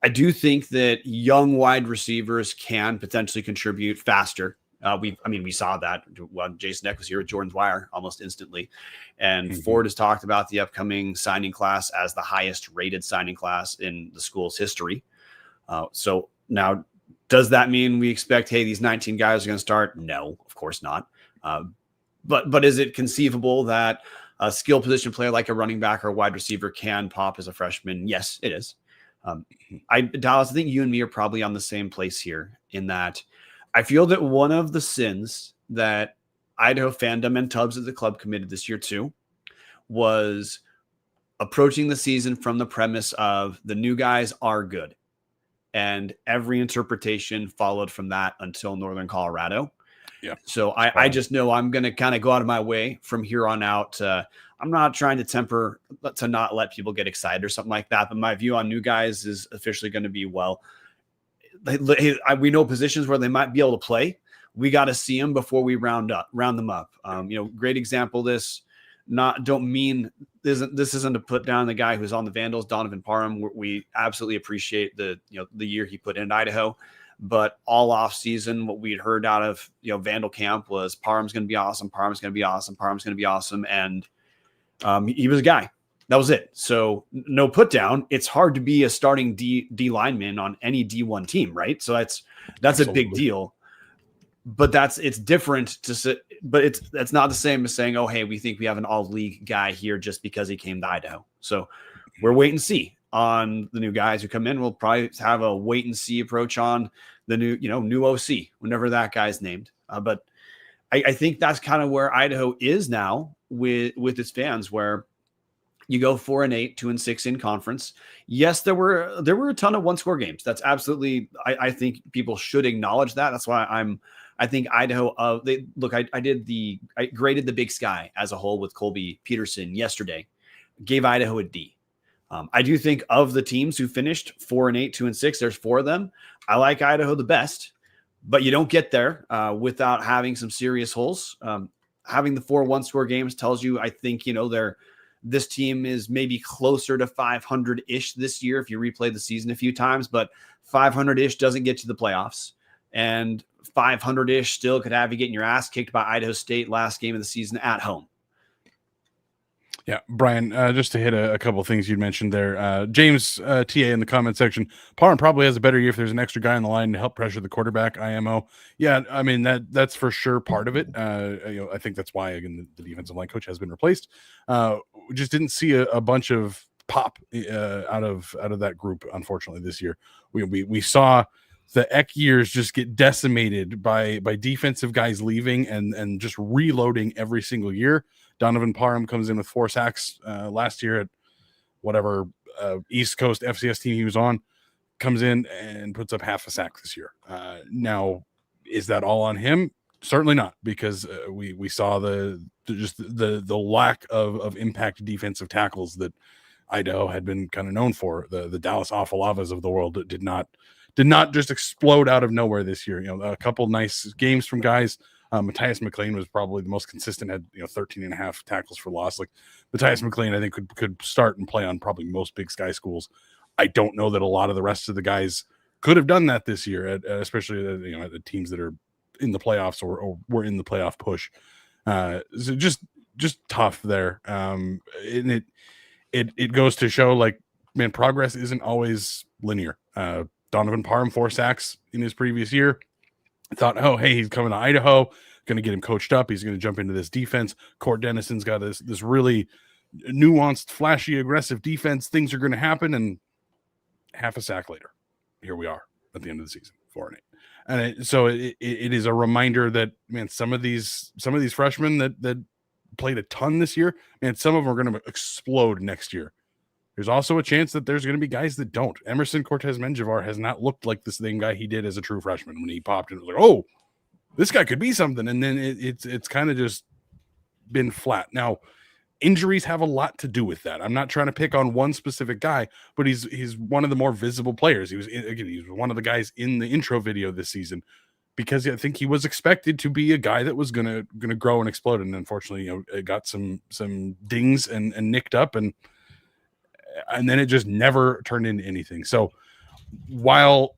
I do think that young wide receivers can potentially contribute faster. We saw that when Jason Eck was here at Jordan's Wire almost instantly. And Ford has talked about the upcoming signing class as the highest rated signing class in the school's history. So now, does that mean we expect, hey, these 19 guys are going to start? No, of course not. But is it conceivable that a skill position player like a running back or a wide receiver can pop as a freshman? Yes, it is. Dallas, I think you and me are probably on the same place here in that I feel that one of the sins that Idaho fandom and Tubbs at the club committed this year too was approaching the season from the premise of the new guys are good. And every interpretation followed from that until Northern Colorado. Yeah. So I just know I'm going to kind of go out of my way from here on out. I'm not trying to temper to not let people get excited or something like that. But my view on new guys is officially going to be, well, we know positions where they might be able to play. We got to see them before we round them up. Great example. This isn't to put down the guy who's on the Vandals, Donovan Parham. We absolutely appreciate the year he put in Idaho, but all off season, what we'd heard out of Vandal camp was Parham's going to be awesome. Parham's going to be awesome. Parham's going to be awesome. And He was a guy. That was it. So no put down. It's hard to be a starting D lineman on any D1 team, right? So that's Absolutely. A big deal. But it's different to sit, but that's not the same as saying, oh, hey, we think we have an all league guy here just because he came to Idaho. So we're wait and see on the new guys who come in. We'll probably have a wait and see approach on the new OC, whenever that guy's named. But I think that's kind of where Idaho is now with its fans, where you go 4-8, 2-6 in conference. Yes, there were a ton of one-score games. That's absolutely. I think people should acknowledge that. That's why I think Idaho. I graded the Big Sky as a whole with Colby Peterson yesterday. Gave Idaho a D. I do think of the teams who finished 4-8, 2-6. There's 4 of them. I like Idaho the best, but you don't get there without having some serious holes. Having the 4 one-score games tells you, I think, this team is maybe closer to 500-ish this year if you replay the season a few times, but 500-ish doesn't get to the playoffs. And 500-ish still could have you getting your ass kicked by Idaho State last game of the season at home. Yeah, Brian, just to hit a couple of things you'd mentioned there. James TA in the comment section, Parham probably has a better year if there's an extra guy on the line to help pressure the quarterback, IMO. Yeah, I mean, that's for sure part of it. I think that's why, again, the defensive line coach has been replaced. We just didn't see a bunch of pop out of that group, unfortunately, this year. We saw the Eck years just get decimated by defensive guys leaving and just reloading every single year. Donovan Parham comes in with 4 sacks last year at whatever East Coast FCS team he was on, comes in and puts up half a sack this year. Now, is that all on him? Certainly not, because we saw the lack of impact defensive tackles that Idaho had been kind of known for. The Dallas Afalavas of the world that did not just explode out of nowhere this year. A couple nice games from guys. Matthias McLean was probably the most consistent, had 13.5 tackles for loss. Like Matthias McLean, I think could start and play on probably most Big Sky schools. I don't know that a lot of the rest of the guys could have done that this year, especially at the teams that are in the playoffs or were in the playoff push. So just tough there. And it goes to show, like, man, progress isn't always linear. Donovan Parham, 4 sacks in his previous year. I thought, oh, hey, he's coming to Idaho, going to get him coached up. He's going to jump into this defense. Court Dennison's got this really nuanced, flashy, aggressive defense. Things are going to happen, and half a sack later, here we are at the end of the season, 4-8. And so it is a reminder that, man, some of these freshmen that played a ton this year, man, some of them are going to explode next year. There's also a chance that there's going to be guys that don't. Emerson Cortez Menjivar has not looked like the same guy he did as a true freshman when he popped in. It was like, oh, this guy could be something. And then it's kind of just been flat. Now, injuries have a lot to do with that. I'm not trying to pick on one specific guy, but he's one of the more visible players. He was one of the guys in the intro video this season, because I think he was expected to be a guy that was gonna grow and explode. And unfortunately, it got some dings and nicked up, and then it just never turned into anything. So while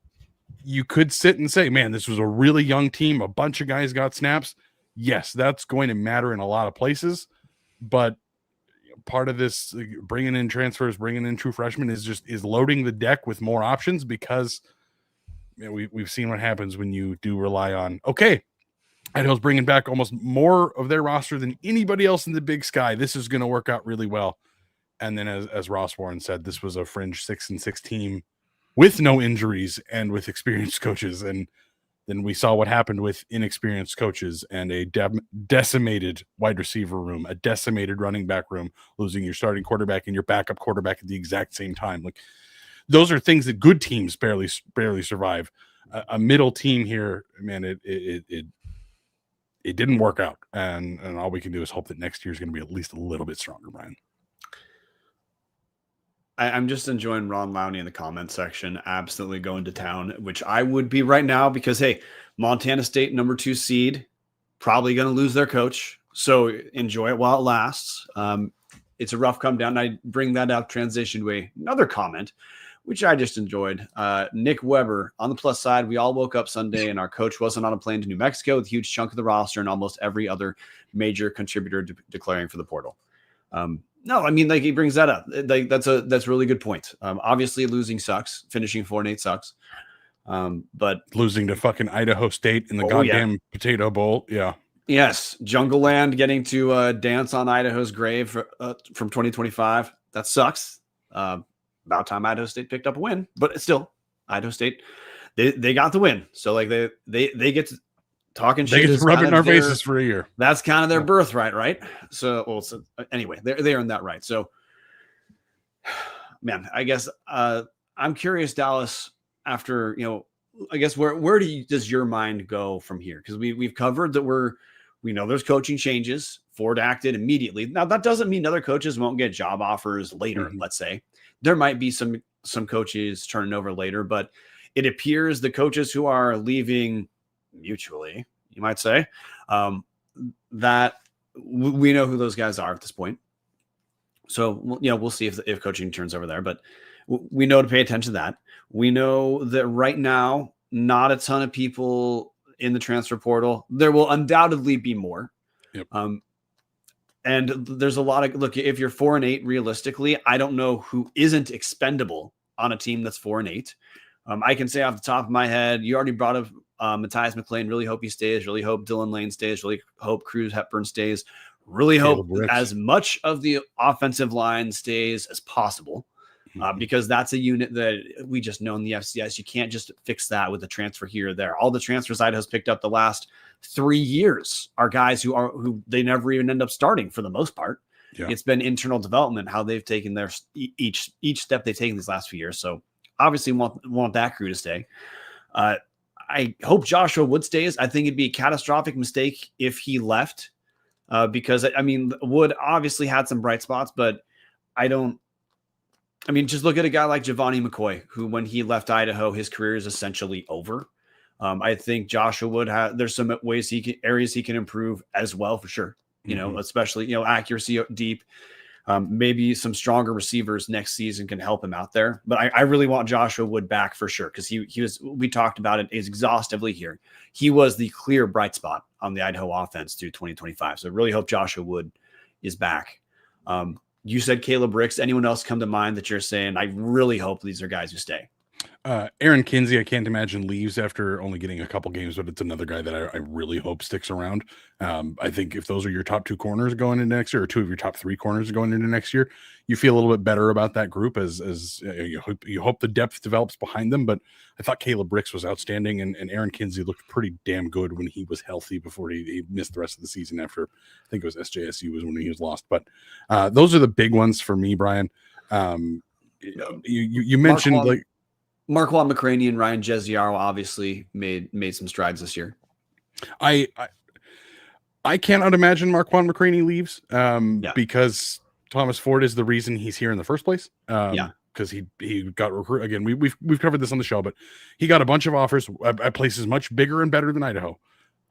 you could sit and say, man, this was a really young team, a bunch of guys got snaps, yes, that's going to matter in a lot of places. But part of this, bringing in transfers, bringing in true freshmen, is loading the deck with more options, because we've seen what happens when you do rely on, okay, Idaho's bringing back almost more of their roster than anybody else in the Big Sky. This is going to work out really well. And then, as Ross Warren said, this was a fringe 6-6 team with no injuries and with experienced coaches. And then we saw what happened with inexperienced coaches and a decimated wide receiver room, a decimated running back room, losing your starting quarterback and your backup quarterback at the exact same time. Like, those are things that good teams barely survive. A middle team here, man, it didn't work out. And all we can do is hope that next year is going to be at least a little bit stronger, Brian. I'm just enjoying Ron Lowney in the comment section, absolutely going to town, which I would be right now, because, hey, Montana State, number 2 seed, probably going to lose their coach. So enjoy it while it lasts. It's a rough come down. I bring that up, transition to another comment, which I just enjoyed. Nick Weber, on the plus side, we all woke up Sunday and our coach wasn't on a plane to New Mexico with a huge chunk of the roster and almost every other major contributor declaring for the portal. No, I mean, like he brings that up. Like that's a really good point. Obviously, losing sucks. Finishing 4-8 sucks. But Losing to fucking Idaho State in the oh yeah, goddamn Potato Bowl. Yeah. yes, Jungle Land getting to dance on Idaho's grave from 2025. That sucks. About time Idaho State picked up a win, but it's still Idaho State. They got the win, so like they get to talking They shit get to is rub it kind in of our their, faces for a year. that's kind of their birthright, right? So, well, so anyway, they earned that right. So, man, I guess I'm curious, Dallas. After I guess where does your mind go from here? Because we've covered that we know there's coaching changes. Ford acted immediately. Now that doesn't mean other coaches won't get job offers later. Mhm. Let's say there might be some coaches turning over later, but it appears the coaches who are leaving mutually, you might say, that we know who those guys are at this point. So we'll see if coaching turns over there, but we know to pay attention to that. We know that right now, not a ton of people in the transfer portal. There will undoubtedly be more. Yep. And there's a lot of look. If you're 4-8, realistically, I don't know who isn't expendable on a team that's 4-8. I can say off the top of my head, you already brought up Matthias McLean. Really hope he stays. Really hope Dylan Lane stays. Really hope Cruz Hepburn stays. Really hope as much of the offensive line stays as possible. Because that's a unit that we just know in the FCS. You can't just fix that with a transfer here or there. All the transfers Idaho's picked up the last 3 years are guys who they never even end up starting for the most part. Yeah. It's been internal development, how they've taken their each step they've taken these last few years. So obviously want that crew to stay. I hope Joshua Wood stays. I think it'd be a catastrophic mistake if he left because, I mean, Wood obviously had some bright spots, but just look at a guy like Giovanni McCoy, who when he left Idaho, his career is essentially over. I think Joshua Wood there's some ways areas he can improve as well, for sure. Especially, accuracy deep, maybe some stronger receivers next season can help him out there. But I really want Joshua Wood back for sure. Cause we talked about it exhaustively here. He was the clear bright spot on the Idaho offense through 2025. So I really hope Joshua Wood is back. You said Caleb Ricks. Anyone else come to mind that you're saying, I really hope these are guys who stay? Aaron Kinsey, I can't imagine leaves after only getting a couple games, but it's another guy that I really hope sticks around. I think if those are your top 2 corners going into next year, or 2 of your top 3 corners going into next year, you feel a little bit better about that group as you hope the depth develops behind them. But I thought Caleb Ricks was outstanding, and Aaron Kinsey looked pretty damn good when he was healthy before he missed the rest of the season after, I think it was SJSU was when he was lost. But those are the big ones for me, Brian. You mentioned Marquand McCraney and Ryan Jeziaro obviously made some strides this year. I cannot imagine Marquand McCraney leaves because Thomas Ford is the reason he's here in the first place. Because he got recruited again. We've covered this on the show, but he got a bunch of offers at places much bigger and better than Idaho,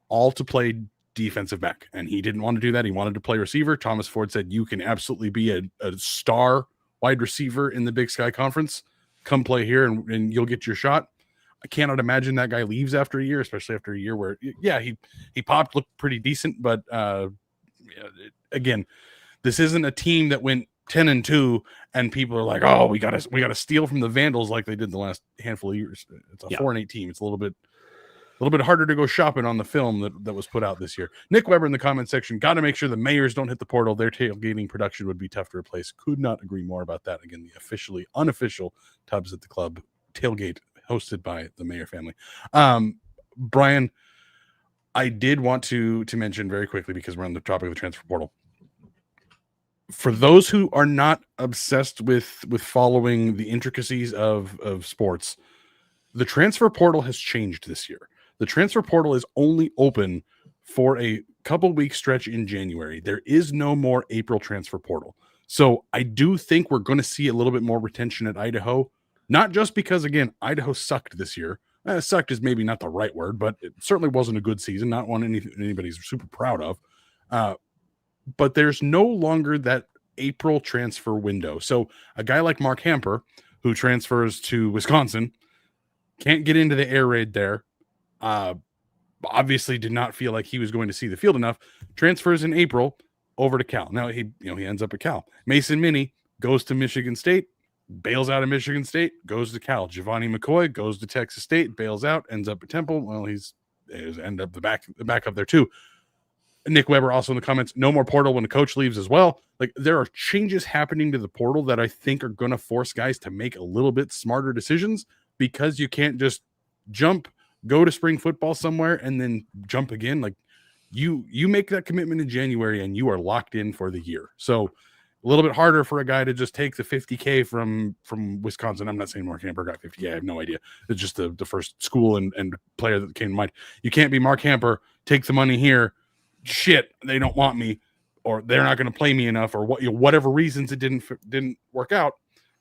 all to play defensive back, and he didn't want to do that. He wanted to play receiver. Thomas Ford said, "You can absolutely be a star wide receiver in the Big Sky Conference. Come play here and you'll get your shot." I cannot imagine that guy leaves after a year, especially after a year where, he popped, looked pretty decent. But again, this isn't a team that went 10-2 and people are like, oh, we gotta steal from the Vandals like they did the last handful of years. It's a 4-8 team. It's a little bit harder to go shopping on the film that was put out this year. Nick Weber in the comment section, got to make sure the Mayors don't hit the portal. Their tailgating production would be tough to replace. Could not agree more about that. Again, the unofficial Tubs at the Club tailgate hosted by the Mayor family. Brian, I did want to mention very quickly, because we're on the topic of the transfer portal. For those who are not obsessed with following the intricacies of sports, the transfer portal has changed this year. The transfer portal is only open for a couple week stretch in January. There is no more April transfer portal. So I do think we're going to see a little bit more retention at Idaho, not just because, again, Idaho sucked this year. Sucked is maybe not the right word, but it certainly wasn't a good season, not one anybody's super proud of. But there's no longer that April transfer window. So a guy like Mark Hamper, who transfers to Wisconsin, can't get into the air raid there. Obviously did not feel like he was going to see the field enough. Transfers in April, over to Cal. Now he ends up at Cal. Mason Minnie goes to Michigan State, bails out of Michigan State, goes to Cal. Giovanni McCoy goes to Texas State, bails out, ends up at Temple. Well, he's end up the back up there too. Nick Weber also in the comments, no more portal when the coach leaves as well. Like, there are changes happening to the portal that I think are going to force guys to make a little bit smarter decisions, because you can't just jump, go to spring football somewhere and then jump again. Like, you make that commitment in January and you are locked in for the year. So a little bit harder for a guy to just take the $50K from Wisconsin. I'm not saying Mark Hamper got $50K. I have no idea. It's just the first school and player that came to mind. You can't be Mark Hamper, take the money here. Shit, they don't want me, or they're not going to play me enough, or whatever reasons it didn't work out,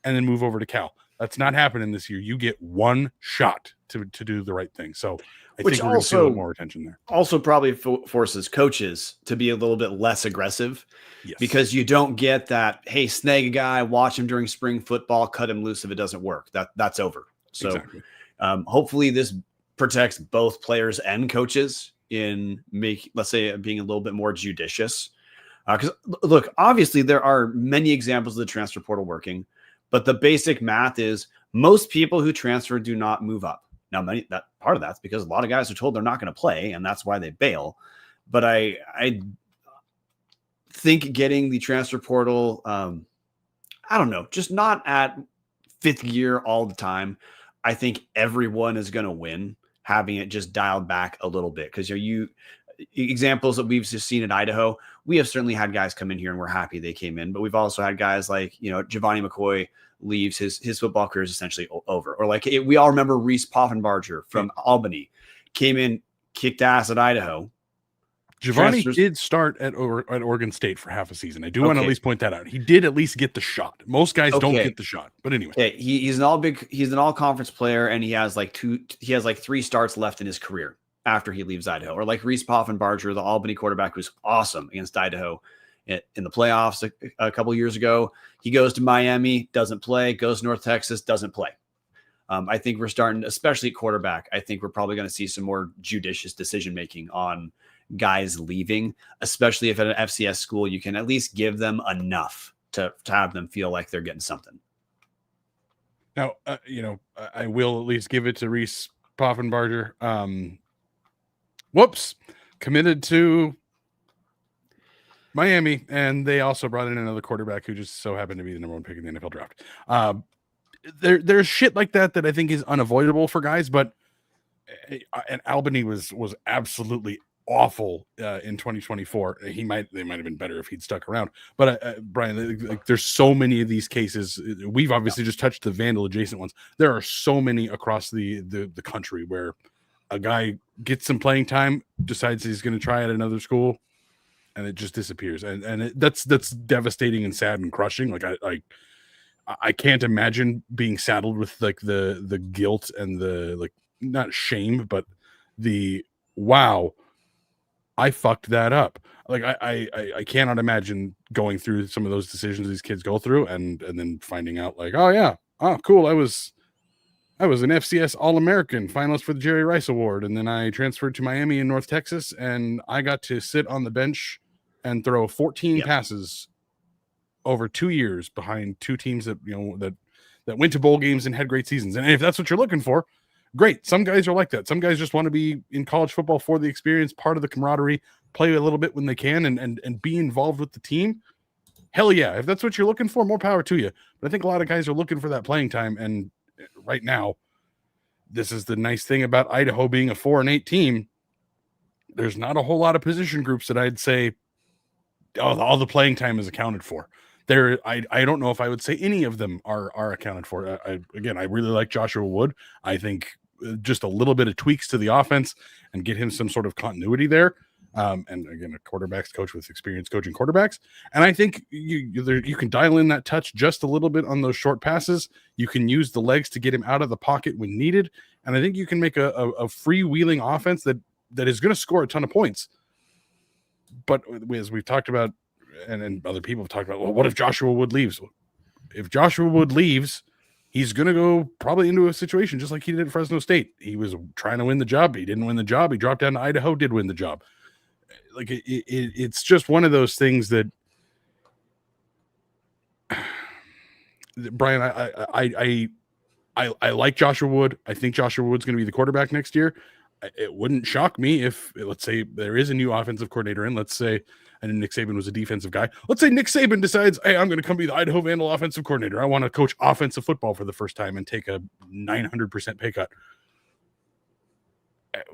and then move over to Cal. That's not happening this year. You get one shot to do the right thing. So I think we're going to see a little more attention there. Also probably forces coaches to be a little bit less aggressive, yes, because you don't get that, hey, snag a guy, watch him during spring football, cut him loose if it doesn't work. That's over. So exactly. Hopefully this protects both players and coaches in let's say, being a little bit more judicious. Because look, obviously there are many examples of the transfer portal working, but the basic math is most people who transfer do not move up. Now, that part of that's because a lot of guys are told they're not going to play, and that's why they bail. But I think getting the transfer portal, I don't know, just not at fifth year all the time. I think everyone is going to win having it just dialed back a little bit, because examples that we've just seen in Idaho, we have certainly had guys come in here and we're happy they came in, but we've also had guys like, Giovanni McCoy leaves, his football career is essentially over. Or like, we all remember Reese Poffenbarger from Albany, came in, kicked ass at Idaho. Giovanni did start at Oregon State for half a season. I do want to at least point that out. He did at least get the shot. Most guys don't get the shot, but anyway. Okay. He's an all-conference player, and he has like 3 starts left in his career after he leaves Idaho. Or like Reese Poffenbarger, the Albany quarterback, who's awesome against Idaho in the playoffs a couple years ago. He goes to Miami, doesn't play, goes to North Texas, doesn't play. I think we're starting, especially at quarterback, I think we're probably going to see some more judicious decision-making on guys leaving, especially if at an FCS school, you can at least give them enough to have them feel like they're getting something. Now, I will at least give it to Reese Poffenbarger. Committed to Miami, and they also brought in another quarterback who just so happened to be the number 1 pick in the NFL draft. There's shit like that I think is unavoidable for guys, but and Albany was absolutely awful in 2024. They might have been better if he'd stuck around. But Brian, there's so many of these cases. We've obviously just touched the Vandal adjacent ones. There are so many across the country where a guy gets some playing time, decides he's going to try at another school, and it just disappears. And that's devastating and sad and crushing. Like I can't imagine being saddled with like the guilt and the, like, not shame, but the wow, I fucked that up. Like I cannot imagine going through some of those decisions these kids go through and then finding out like, oh yeah, oh cool, I was an FCS All-American finalist for the Jerry Rice Award, and then I transferred to Miami in North Texas, and I got to sit on the bench and throw 14 passes over 2 years behind 2 teams that that went to bowl games and had great seasons. And if that's what you're looking for, great. Some guys are like that. Some guys just want to be in college football for the experience, part of the camaraderie, play a little bit when they can, and be involved with the team. Hell yeah. If that's what you're looking for, more power to you. But I think a lot of guys are looking for that playing time. And right now, this is the nice thing about Idaho being a 4-8 team. There's not a whole lot of position groups that I'd say all the playing time is accounted for. I don't know if I would say any of them are accounted for. I really like Joshua Wood. I think just a little bit of tweaks to the offense and get him some sort of continuity there. And again, a quarterback's coach with experience coaching quarterbacks. And I think you can dial in that touch just a little bit on those short passes. You can use the legs to get him out of the pocket when needed. And I think you can make a freewheeling offense that is going to score a ton of points. But as we've talked about, and other people have talked about, well, what if Joshua Wood leaves? If Joshua Wood leaves, he's going to go probably into a situation just like he did at Fresno State. He was trying to win the job. He didn't win the job. He dropped down to Idaho, did win the job. like it's just one of those things that Brian, I like Joshua Wood. I think Joshua Wood's going to be the quarterback next year. It wouldn't shock me if, let's say, there is a new offensive coordinator in, let's say, and Nick Saban was a defensive guy. Let's say Nick Saban decides, hey, I'm going to come be the Idaho Vandal offensive coordinator. I want to coach offensive football for the first time and take a 900% pay cut.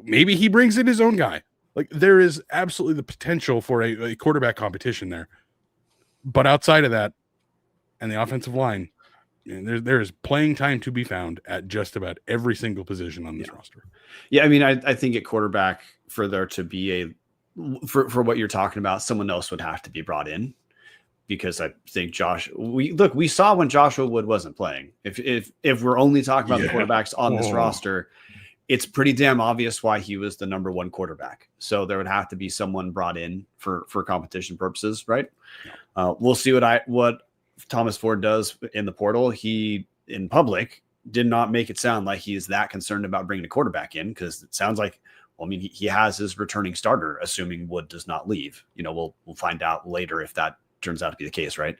Maybe he brings in his own guy. Like, there is absolutely the potential for a quarterback competition there. But outside of that, and the offensive line, there is playing time to be found at just about every single position on this roster. Yeah, I mean, I think at quarterback, for there to be for what you're talking about, someone else would have to be brought in, because I think we saw when Joshua Wood wasn't playing. If we're only talking about the quarterbacks on this roster, it's pretty damn obvious why he was the number one quarterback. So there would have to be someone brought in for competition purposes, right? We'll see what Thomas Ford does in the portal. He, in public, did not make it sound like he's that concerned about bringing a quarterback in, because it sounds like, well, I mean, he has his returning starter, assuming Wood does not leave. We'll find out later if that turns out to be the case, right?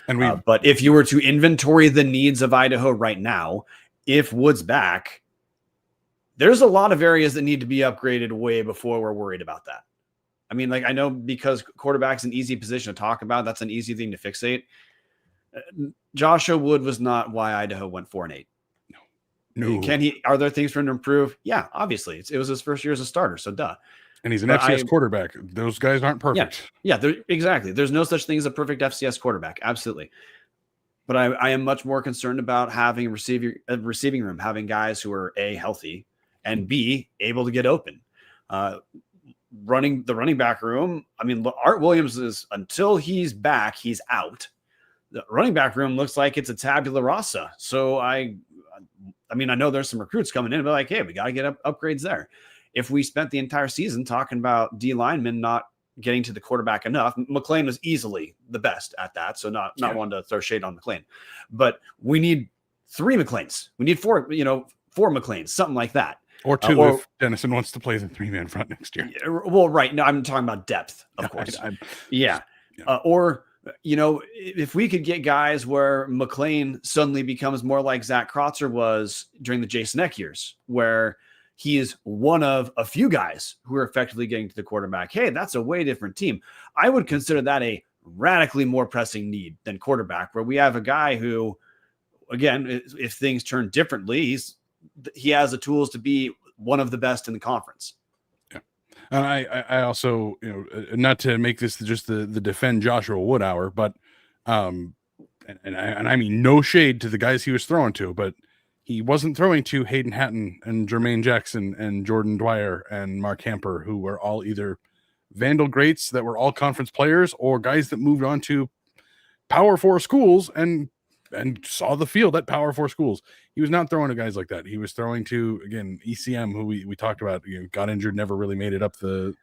And but if you were to inventory the needs of Idaho right now, if Wood's back, there's a lot of areas that need to be upgraded way before we're worried about that. I mean, like, I know because quarterback's an easy position to talk about, that's an easy thing to fixate. Joshua Wood was not why Idaho went 4-8. No. Are there things for him to improve? Yeah, obviously. It was his first year as a starter, so duh. And he's an FCS quarterback. Those guys aren't perfect. Yeah, exactly. There's no such thing as a perfect FCS quarterback. Absolutely. But I am much more concerned about having a receiving room, having guys who are A, healthy, and B, able to get open. The running back room, I mean, Art Williams is, until he's back, he's out. The running back room looks like it's a tabula rasa. So I mean, I know there's some recruits coming in, but like, hey, we got to get upgrades there. If we spent the entire season talking about D linemen not getting to the quarterback enough, McLean was easily the best at that. So not one to throw shade on McLean, but we need 3 McLeans. We need 4 McLeans, something like that. Or 2 if Dennison wants to play the 3-man front next year. Well, right. No, I'm talking about depth, of course. Or, if we could get guys where McLean suddenly becomes more like Zach Krotzer was during the Jason Eck years, where he is one of a few guys who are effectively getting to the quarterback. Hey, that's a way different team. I would consider that a radically more pressing need than quarterback, where we have a guy who, again, if things turn differently, he has the tools to be one of the best in the conference. Yeah. And I also, not to make this just the defend Joshua Wood hour, but, and I mean, no shade to the guys he was throwing to, but he wasn't throwing to Hayden Hatton and Jermaine Jackson and Jordan Dwyer and Mark Hamper, who were all either Vandal greats that were all conference players, or guys that moved on to Power 4 schools and saw the field at Power 4 schools. He was not throwing to guys like that. He was throwing to, again, ECM, who we talked about, got injured, never really made it up the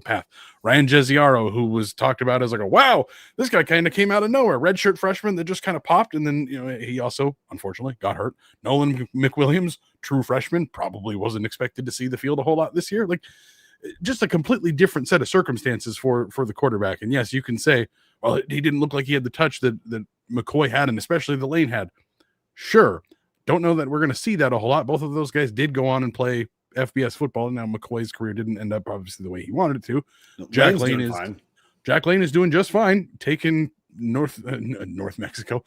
path. Ryan Jesiaro, who was talked about as like, wow, this guy kind of came out of nowhere. Redshirt freshman that just kind of popped, and then he also unfortunately got hurt. Nolan McWilliams, true freshman, probably wasn't expected to see the field a whole lot this year. Like, just a completely different set of circumstances for the quarterback. And yes, you can say, well, he didn't look like he had the touch that McCoy had, and especially the Lane had. Sure. Don't know that we're going to see that a whole lot. Both of those guys did go on and play FBS football. Now McCoy's career didn't end up obviously the way he wanted it to. Jack Lane is doing just fine, taking New Mexico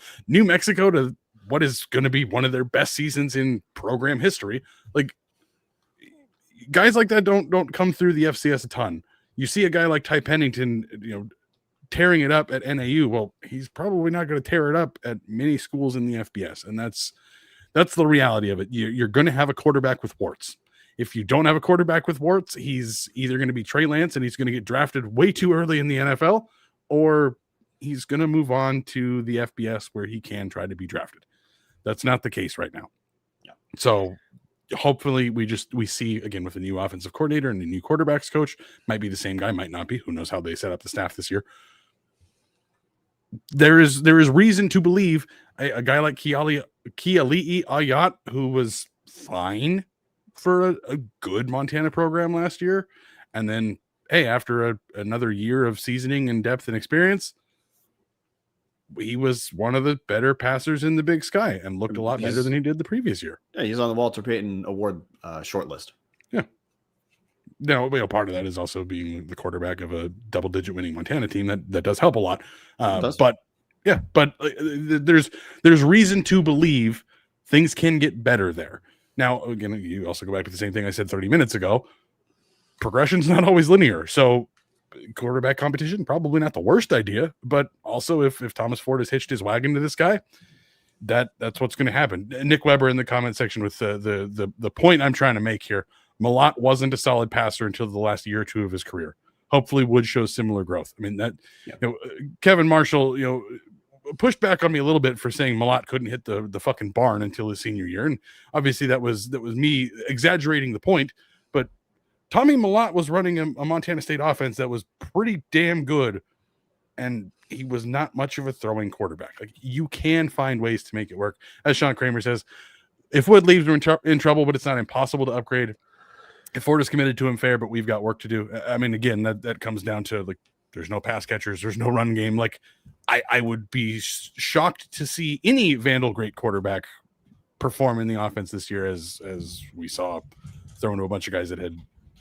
to what is going to be one of their best seasons in program history. Like, guys like that don't come through the FCS a ton. You see a guy like Ty Pennington, tearing it up at NAU. Well, he's probably not going to tear it up at many schools in the FBS, and that's the reality of it. You're going to have a quarterback with warts. If you don't have a quarterback with warts, he's either going to be Trey Lance and he's going to get drafted way too early in the NFL, or he's going to move on to the FBS where he can try to be drafted. That's not the case right now. Yeah. So hopefully we see, again, with a new offensive coordinator and a new quarterbacks coach, might be the same guy, might not be. Who knows how they set up the staff this year. There is reason to believe a guy like Kiali'i Ayat, who was fine for a good Montana program last year, and then hey, after another year of seasoning and depth and experience, he was one of the better passers in the Big Sky and looked a lot better than he did the previous year. Yeah, he's on the Walter Payton Award shortlist. Yeah. Now, part of that is also being the quarterback of a double-digit winning Montana team. That does help a lot. But there's reason to believe things can get better there. Now, again, you also go back to the same thing I said 30 minutes ago. Progression's not always linear. So quarterback competition, probably not the worst idea, but also if Thomas Ford has hitched his wagon to this guy, that's what's going to happen. Nick Weber in the comment section with the point I'm trying to make here. Malott wasn't a solid passer until the last year or two of his career. Hopefully Wood shows similar growth. I mean, Kevin Marshall, pushed back on me a little bit for saying Malott couldn't hit the fucking barn until his senior year. And obviously that was me exaggerating the point, but Tommy Malott was running a Montana State offense that was pretty damn good. And he was not much of a throwing quarterback. Like, you can find ways to make it work. As Sean Kramer says, if Wood leaves, we're in trouble, but it's not impossible to upgrade. If Ford is committed to him, fair, but we've got work to do. I mean, again, that comes down to, like, there's no pass catchers, there's no run game. Like, I would be shocked to see any Vandal great quarterback perform in the offense this year, as we saw throwing to a bunch of guys that had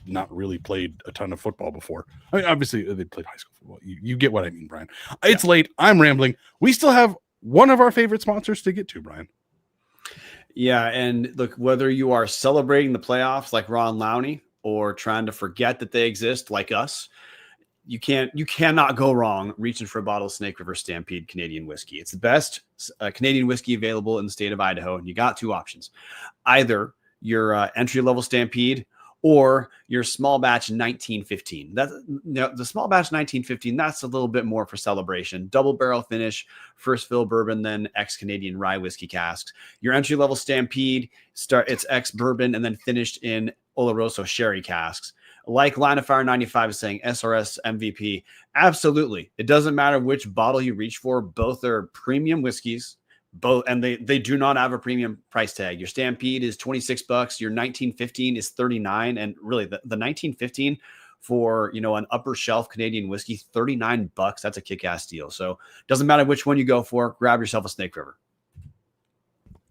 not really played a ton of football before. I mean, obviously they played high school football. You get what I mean, Brian. It's late. I'm rambling. We still have one of our favorite sponsors to get to, Brian. Yeah, and look, whether you are celebrating the playoffs like Ron Lowney or trying to forget that they exist like us, you cannot go wrong reaching for a bottle of Snake River Stampede Canadian whiskey. It's the best Canadian whiskey available in the state of Idaho, and you got two options. Either your entry-level Stampede or your small batch 1915. The small batch 1915, that's a little bit more for celebration. Double barrel finish, first fill bourbon, then ex-Canadian rye whiskey casks. Your entry-level Stampede, it's ex-bourbon and then finished in Oloroso sherry casks. Like Line of Fire 95 is saying, SRS MVP. Absolutely. It doesn't matter which bottle you reach for. Both are premium whiskeys. Both, and they do not have a premium price tag. Your Stampede is $26. Your 1915 is $39. And really the 1915 for, an upper shelf Canadian whiskey, $39. That's a kick-ass deal. So doesn't matter which one you go for, grab yourself a Snake River.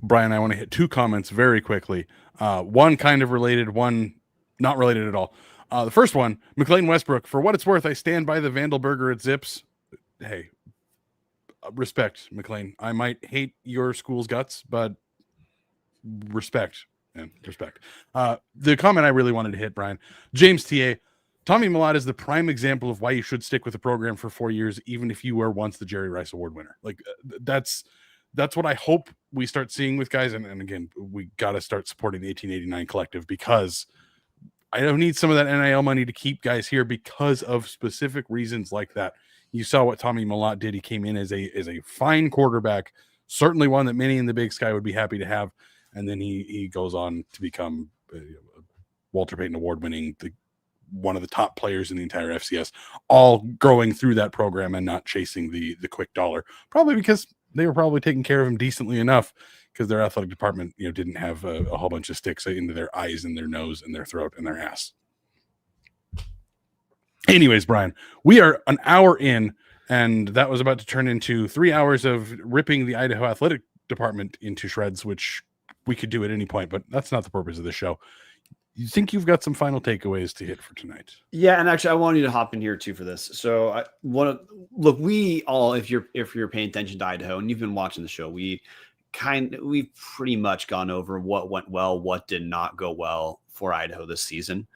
Brian, I want to hit two comments very quickly. One kind of related, one not related at all. The first one, McLean Westbrook, for what it's worth, I stand by the Vandal burger at Zips. Hey, respect, McLean. I might hate your school's guts, but respect. The comment I really wanted to hit, Brian, James TA, Tommy Malott is the prime example of why you should stick with the program for 4 years, even if you were once the Jerry Rice Award winner. Like, that's what I hope we start seeing with guys. And again, we got to start supporting the 1889 collective, because I don't need some of that NIL money to keep guys here because of specific reasons like that. You saw what Tommy Malott did. He came in as a fine quarterback, certainly one that many in the Big Sky would be happy to have. And then he goes on to become Walter Payton Award-winning, one of the top players in the entire FCS, all growing through that program and not chasing the quick dollar, probably because they were probably taking care of him decently enough, because their athletic department, didn't have a whole bunch of sticks into their eyes and their nose and their throat and their ass. Anyways, Brian, we are an hour in, and that was about to turn into 3 hours of ripping the Idaho athletic department into shreds, which we could do at any point, but that's not the purpose of the show. You think you've got some final takeaways to hit for tonight? Yeah, and actually, I want you to hop in here too for this. So, we all, if you're paying attention to Idaho and you've been watching the show, we've pretty much gone over what went well, what did not go well for Idaho this season.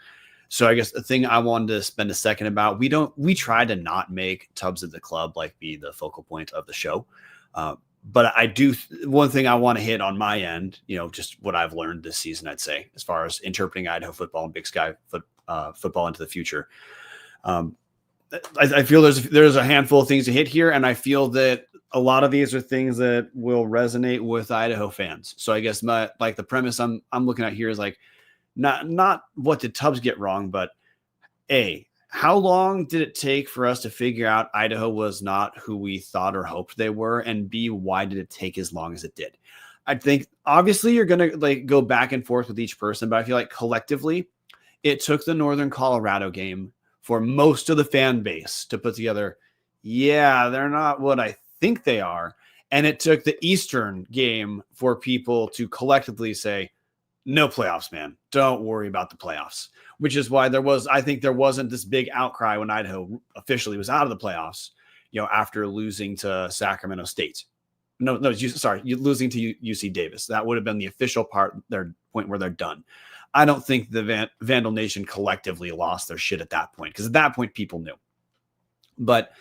So I guess the thing I wanted to spend a second about, we try to not make Tubbs at the Club be the focal point of the show. But I do, one thing I want to hit on my end, just what I've learned this season, I'd say, as far as interpreting Idaho football and Big Sky football into the future. I feel there's a handful of things to hit here, and I feel that a lot of these are things that will resonate with Idaho fans. So I guess the premise I'm looking at here is not what did Tubbs get wrong, but how long did it take for us to figure out Idaho was not who we thought or hoped they were? And B, why did it take as long as it did? I think obviously you're going to go back and forth with each person, but I feel like collectively it took the Northern Colorado game for most of the fan base to put together, yeah, they're not what I think they are. And it took the Eastern game for people to collectively say, no playoffs, man. Don't worry about the playoffs, which is why I think there wasn't this big outcry when Idaho officially was out of the playoffs, after losing to Sacramento State. Losing to UC Davis. That would have been the official their point where they're done. I don't think the Vandal Nation collectively lost their shit at that point, because at that point people knew. But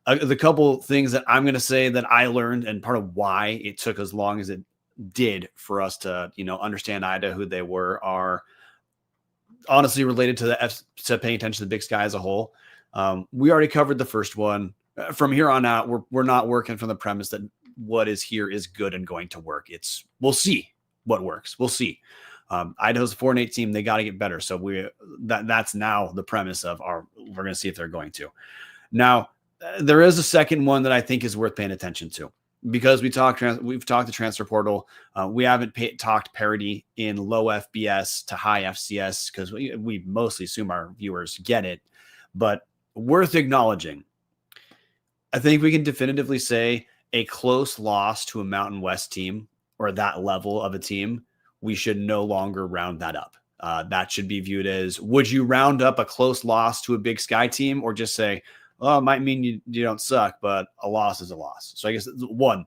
the couple things that I'm going to say that I learned, and part of why it took as long as it did for us to, understand Idaho, who they were, are honestly related to paying attention to the Big Sky as a whole. We already covered the first one. From here on out, we're not working from the premise that what is here is good and going to work. We'll see what works. We'll see. Idaho's a 4-8 team. They got to get better. So that's now the premise of we're going to see if they're going to. Now, there is a second one that I think is worth paying attention to, because we've talked the transfer portal. We haven't talked parity in low FBS to high FCS, because we mostly assume our viewers get it, but worth acknowledging. I think we can definitively say a close loss to a Mountain West team, or that level of a team, we should no longer round that up. That should be viewed as, would you round up a close loss to a Big Sky team, or just say, well, it might mean you don't suck, but a loss is a loss. So I guess one,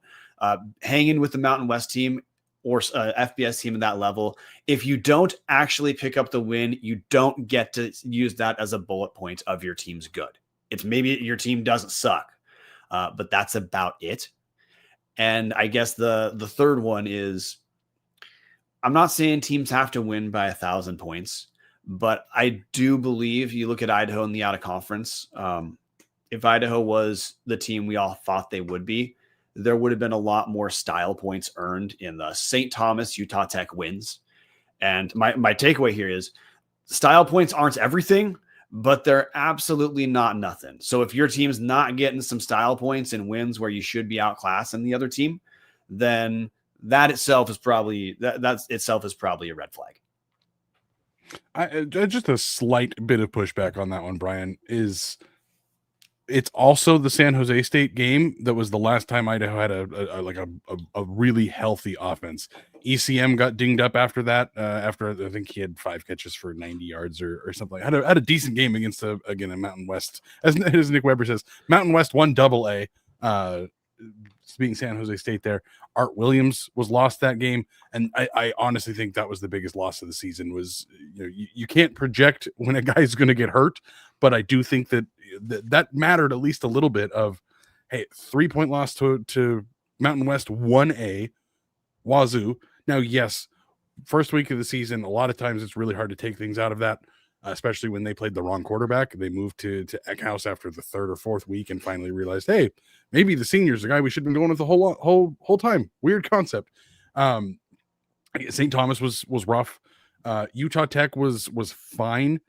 hanging with the Mountain West team or FBS team at that level, if you don't actually pick up the win, you don't get to use that as a bullet point of your team's good. It's maybe your team doesn't suck, but that's about it. And I guess the third one is, I'm not saying teams have to win by 1,000 points, but I do believe you look at Idaho in the out of conference. If Idaho was the team we all thought they would be, there would have been a lot more style points earned in the St. Thomas Utah Tech wins. And my takeaway here is, style points aren't everything, but they're absolutely not nothing. So if your team's not getting some style points and wins where you should be outclassing the other team, then that itself is probably that itself is probably a red flag. Just a slight bit of pushback on that one, Brian, is it's also the San Jose State game that was the last time Idaho had a really healthy offense. ECM got dinged up after that. After I think he had 5 catches for 90 yards or something. Had a decent game against a Mountain West, as Nick Weber says. Mountain West won AA. Being San Jose State there. Art Williams was lost that game, and I honestly think that was the biggest loss of the season. Was you can't project when a guy's going to get hurt, but I do think that mattered at least a little bit. Of, hey, 3-point loss to Mountain West 1A Wazoo. Now, yes, first week of the season, a lot of times it's really hard to take things out of that, especially when they played the wrong quarterback. They moved to Eckhouse after the 3rd or 4th week and finally realized, hey, maybe the senior's the guy we should have been going with the whole time. Weird concept. St. Thomas was rough. Utah Tech was fine.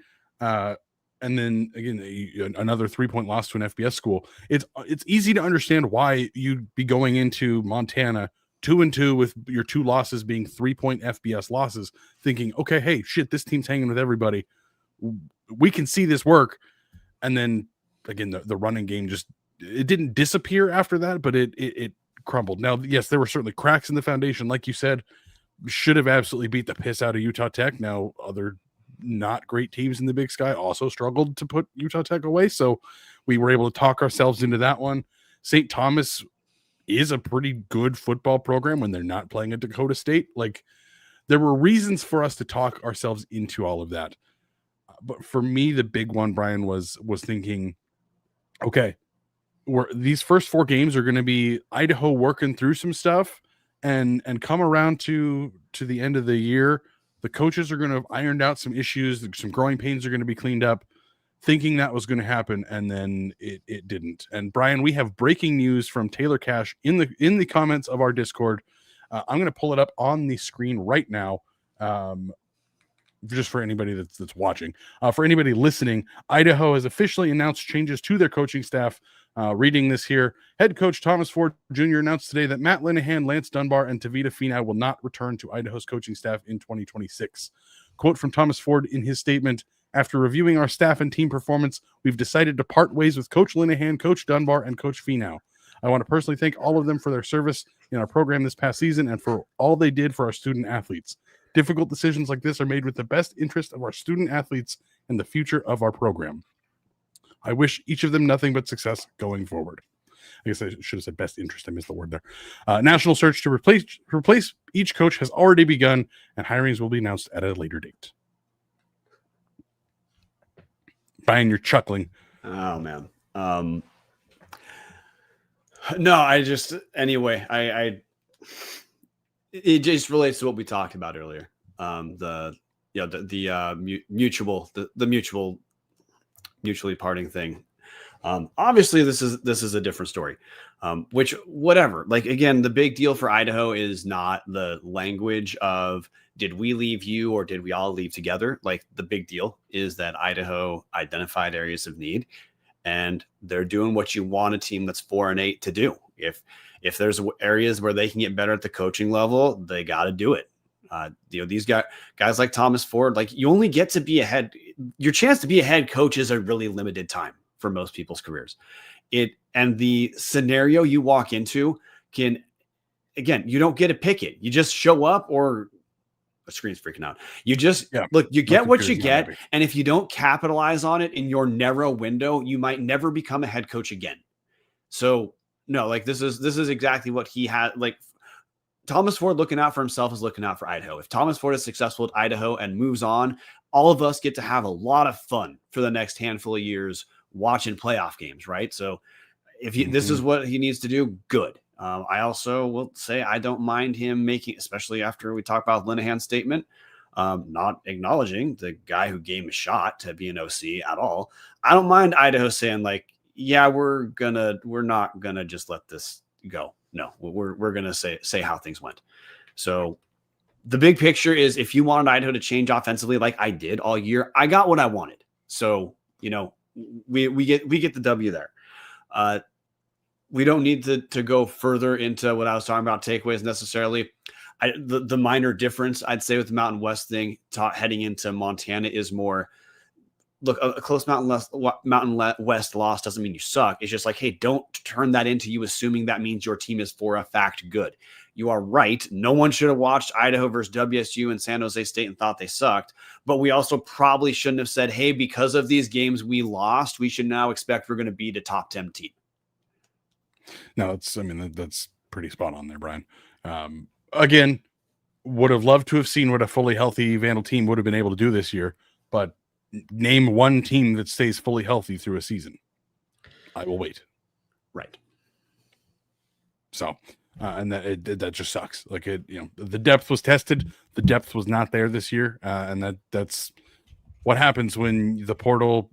And then again, another 3-point loss to an FBS school. It's easy to understand why you'd be going into Montana 2-2 with your 2 losses being 3-point FBS losses, thinking, okay, hey, shit, this team's hanging with everybody. We can see this work. And then again, the running game it didn't disappear after that, but it crumbled. Now, yes, there were certainly cracks in the foundation. Like you said, should have absolutely beat the piss out of Utah Tech. Now, other not great teams in the Big Sky also struggled to put Utah Tech away. So we were able to talk ourselves into that one. St. Thomas is a pretty good football program when they're not playing at Dakota State. Like, there were reasons for us to talk ourselves into all of that. But for me, the big one, Brian, was thinking, okay, these first 4 games are going to be Idaho working through some stuff and come around to the end of the year. The coaches are going to have ironed out some issues. Some growing pains are going to be cleaned up, thinking that was going to happen. And then it didn't. And Brian, we have breaking news from Taylor Cash in the comments of our Discord. I'm going to pull it up on the screen right now. Just for anybody that's watching. For anybody listening, Idaho has officially announced changes to their coaching staff. Reading this here, head coach Thomas Ford Jr. announced today that Matt Linehan, Lance Dunbar, and Tavita Finau will not return to Idaho's coaching staff in 2026. Quote from Thomas Ford in his statement, After reviewing our staff and team performance, we've decided to part ways with Coach Linehan, Coach Dunbar, and Coach Finau. I want to personally thank all of them for their service in our program this past season and for all they did for our student athletes. Difficult decisions like this are made with the best interest of our student athletes and the future of our program. I wish each of them nothing but success going forward. I guess I should have said best interest. I missed the word there. National search to replace each coach has already begun, and hirings will be announced at a later date. Brian, you're chuckling. Oh, man. No, I just, anyway, it just relates to what we talked about earlier. Mutually parting thing. Obviously this is a different story. Which, whatever, like, again, the big deal for Idaho is not the language of did we leave you or did we all leave together? Like, the big deal is that Idaho identified areas of need, and they're doing what you want a team that's 4-8 to do. If there's areas where they can get better at the coaching level, they got to do it. These guys like Thomas Ford, like, you only get to be a head. Your chance to be a head coach is a really limited time for most people's careers. And the scenario you walk into can, again, you don't get to pick it. You just show up, or the screen's freaking out. You just look, you get what you get. And if you don't capitalize on it in your narrow window, you might never become a head coach again. So no, like, this is exactly what he had. Like, Thomas Ford looking out for himself is looking out for Idaho. If Thomas Ford is successful at Idaho and moves on, all of us get to have a lot of fun for the next handful of years watching playoff games, right? So if this is what he needs to do, good. I also will say I don't mind him making, especially after we talk about Linehan's statement, not acknowledging the guy who gave him a shot to be an OC at all. I don't mind Idaho saying, like, yeah, we're not gonna just let this go. No, we're gonna say how things went. So the big picture is, if you wanted Idaho to change offensively like I did all year, I got what I wanted. So, we get the W there. We don't need to go further into what I was talking about takeaways necessarily. The minor difference I'd say with the Mountain West thing heading into Montana is more, look, a close Mountain West loss doesn't mean you suck. It's just like, hey, don't turn that into you assuming that means your team is for a fact good. You are right. No one should have watched Idaho versus WSU and San Jose State and thought they sucked. But we also probably shouldn't have said, hey, because of these games we lost, we should now expect we're going to beat a top 10 team. No, that's pretty spot on there, Brian. Again, would have loved to have seen what a fully healthy Vandal team would have been able to do this year, but name one team that stays fully healthy through a season. I will wait. Right. So, and that just sucks. Like, the depth was tested. The depth was not there this year. And that's what happens when the portal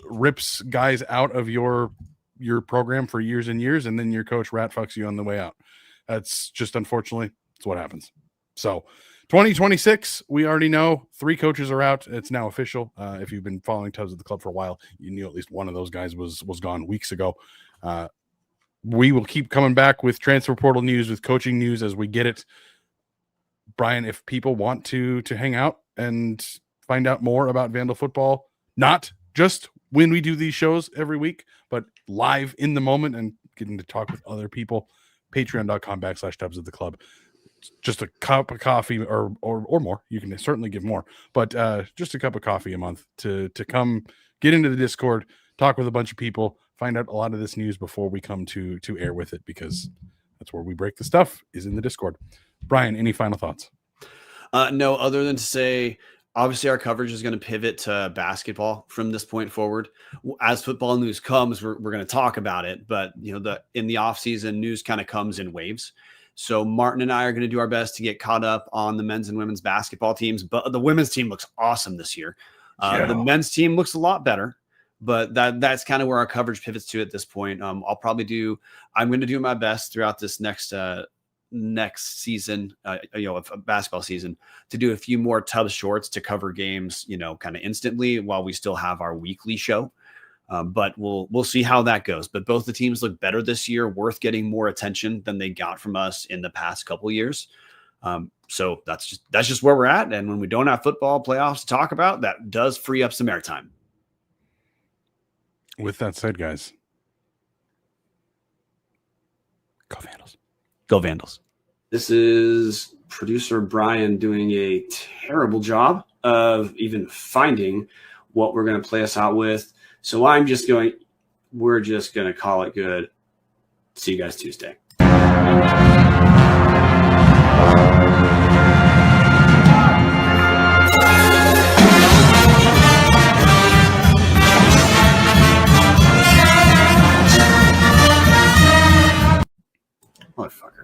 rips guys out of your program for years and years, and then your coach rat fucks you on the way out. That's just, unfortunately, it's what happens. So 2026, we already know 3 coaches are out. It's now official. If you've been following Tubs of the Club for a while, you knew at least one of those guys was gone weeks ago. We will keep coming back with transfer portal news, with coaching news as we get it. Brian, if people want to hang out and find out more about Vandal football, not just when we do these shows every week, but live in the moment and getting to talk with other people, patreon.com/Tubs of the Club. Just a cup of coffee or more. You can certainly give more, but just a cup of coffee a month to come get into the Discord, talk with a bunch of people, find out a lot of this news before we come to air with it, because that's where we break the stuff, is in the Discord. Brian, any final thoughts? No, other than to say, obviously our coverage is going to pivot to basketball from this point forward. As football news comes, we're going to talk about it, but in the off season, news kind of comes in waves. So Martin and I are going to do our best to get caught up on the men's and women's basketball teams, but the women's team looks awesome this year. The men's team looks a lot better, but that's kind of where our coverage pivots to at this point. I'm going to do my best throughout this next season, a basketball season, to do a few more Tubs shorts to cover games, kind of instantly while we still have our weekly show. But we'll see how that goes. But both the teams look better this year, worth getting more attention than they got from us in the past couple years. So that's just where we're at. And when we don't have football playoffs to talk about, that does free up some airtime. With that said, guys, go Vandals. Go Vandals. This is producer Brian doing a terrible job of even finding what we're going to play us out with. So we're just going to call it good. See you guys Tuesday. Motherfucker.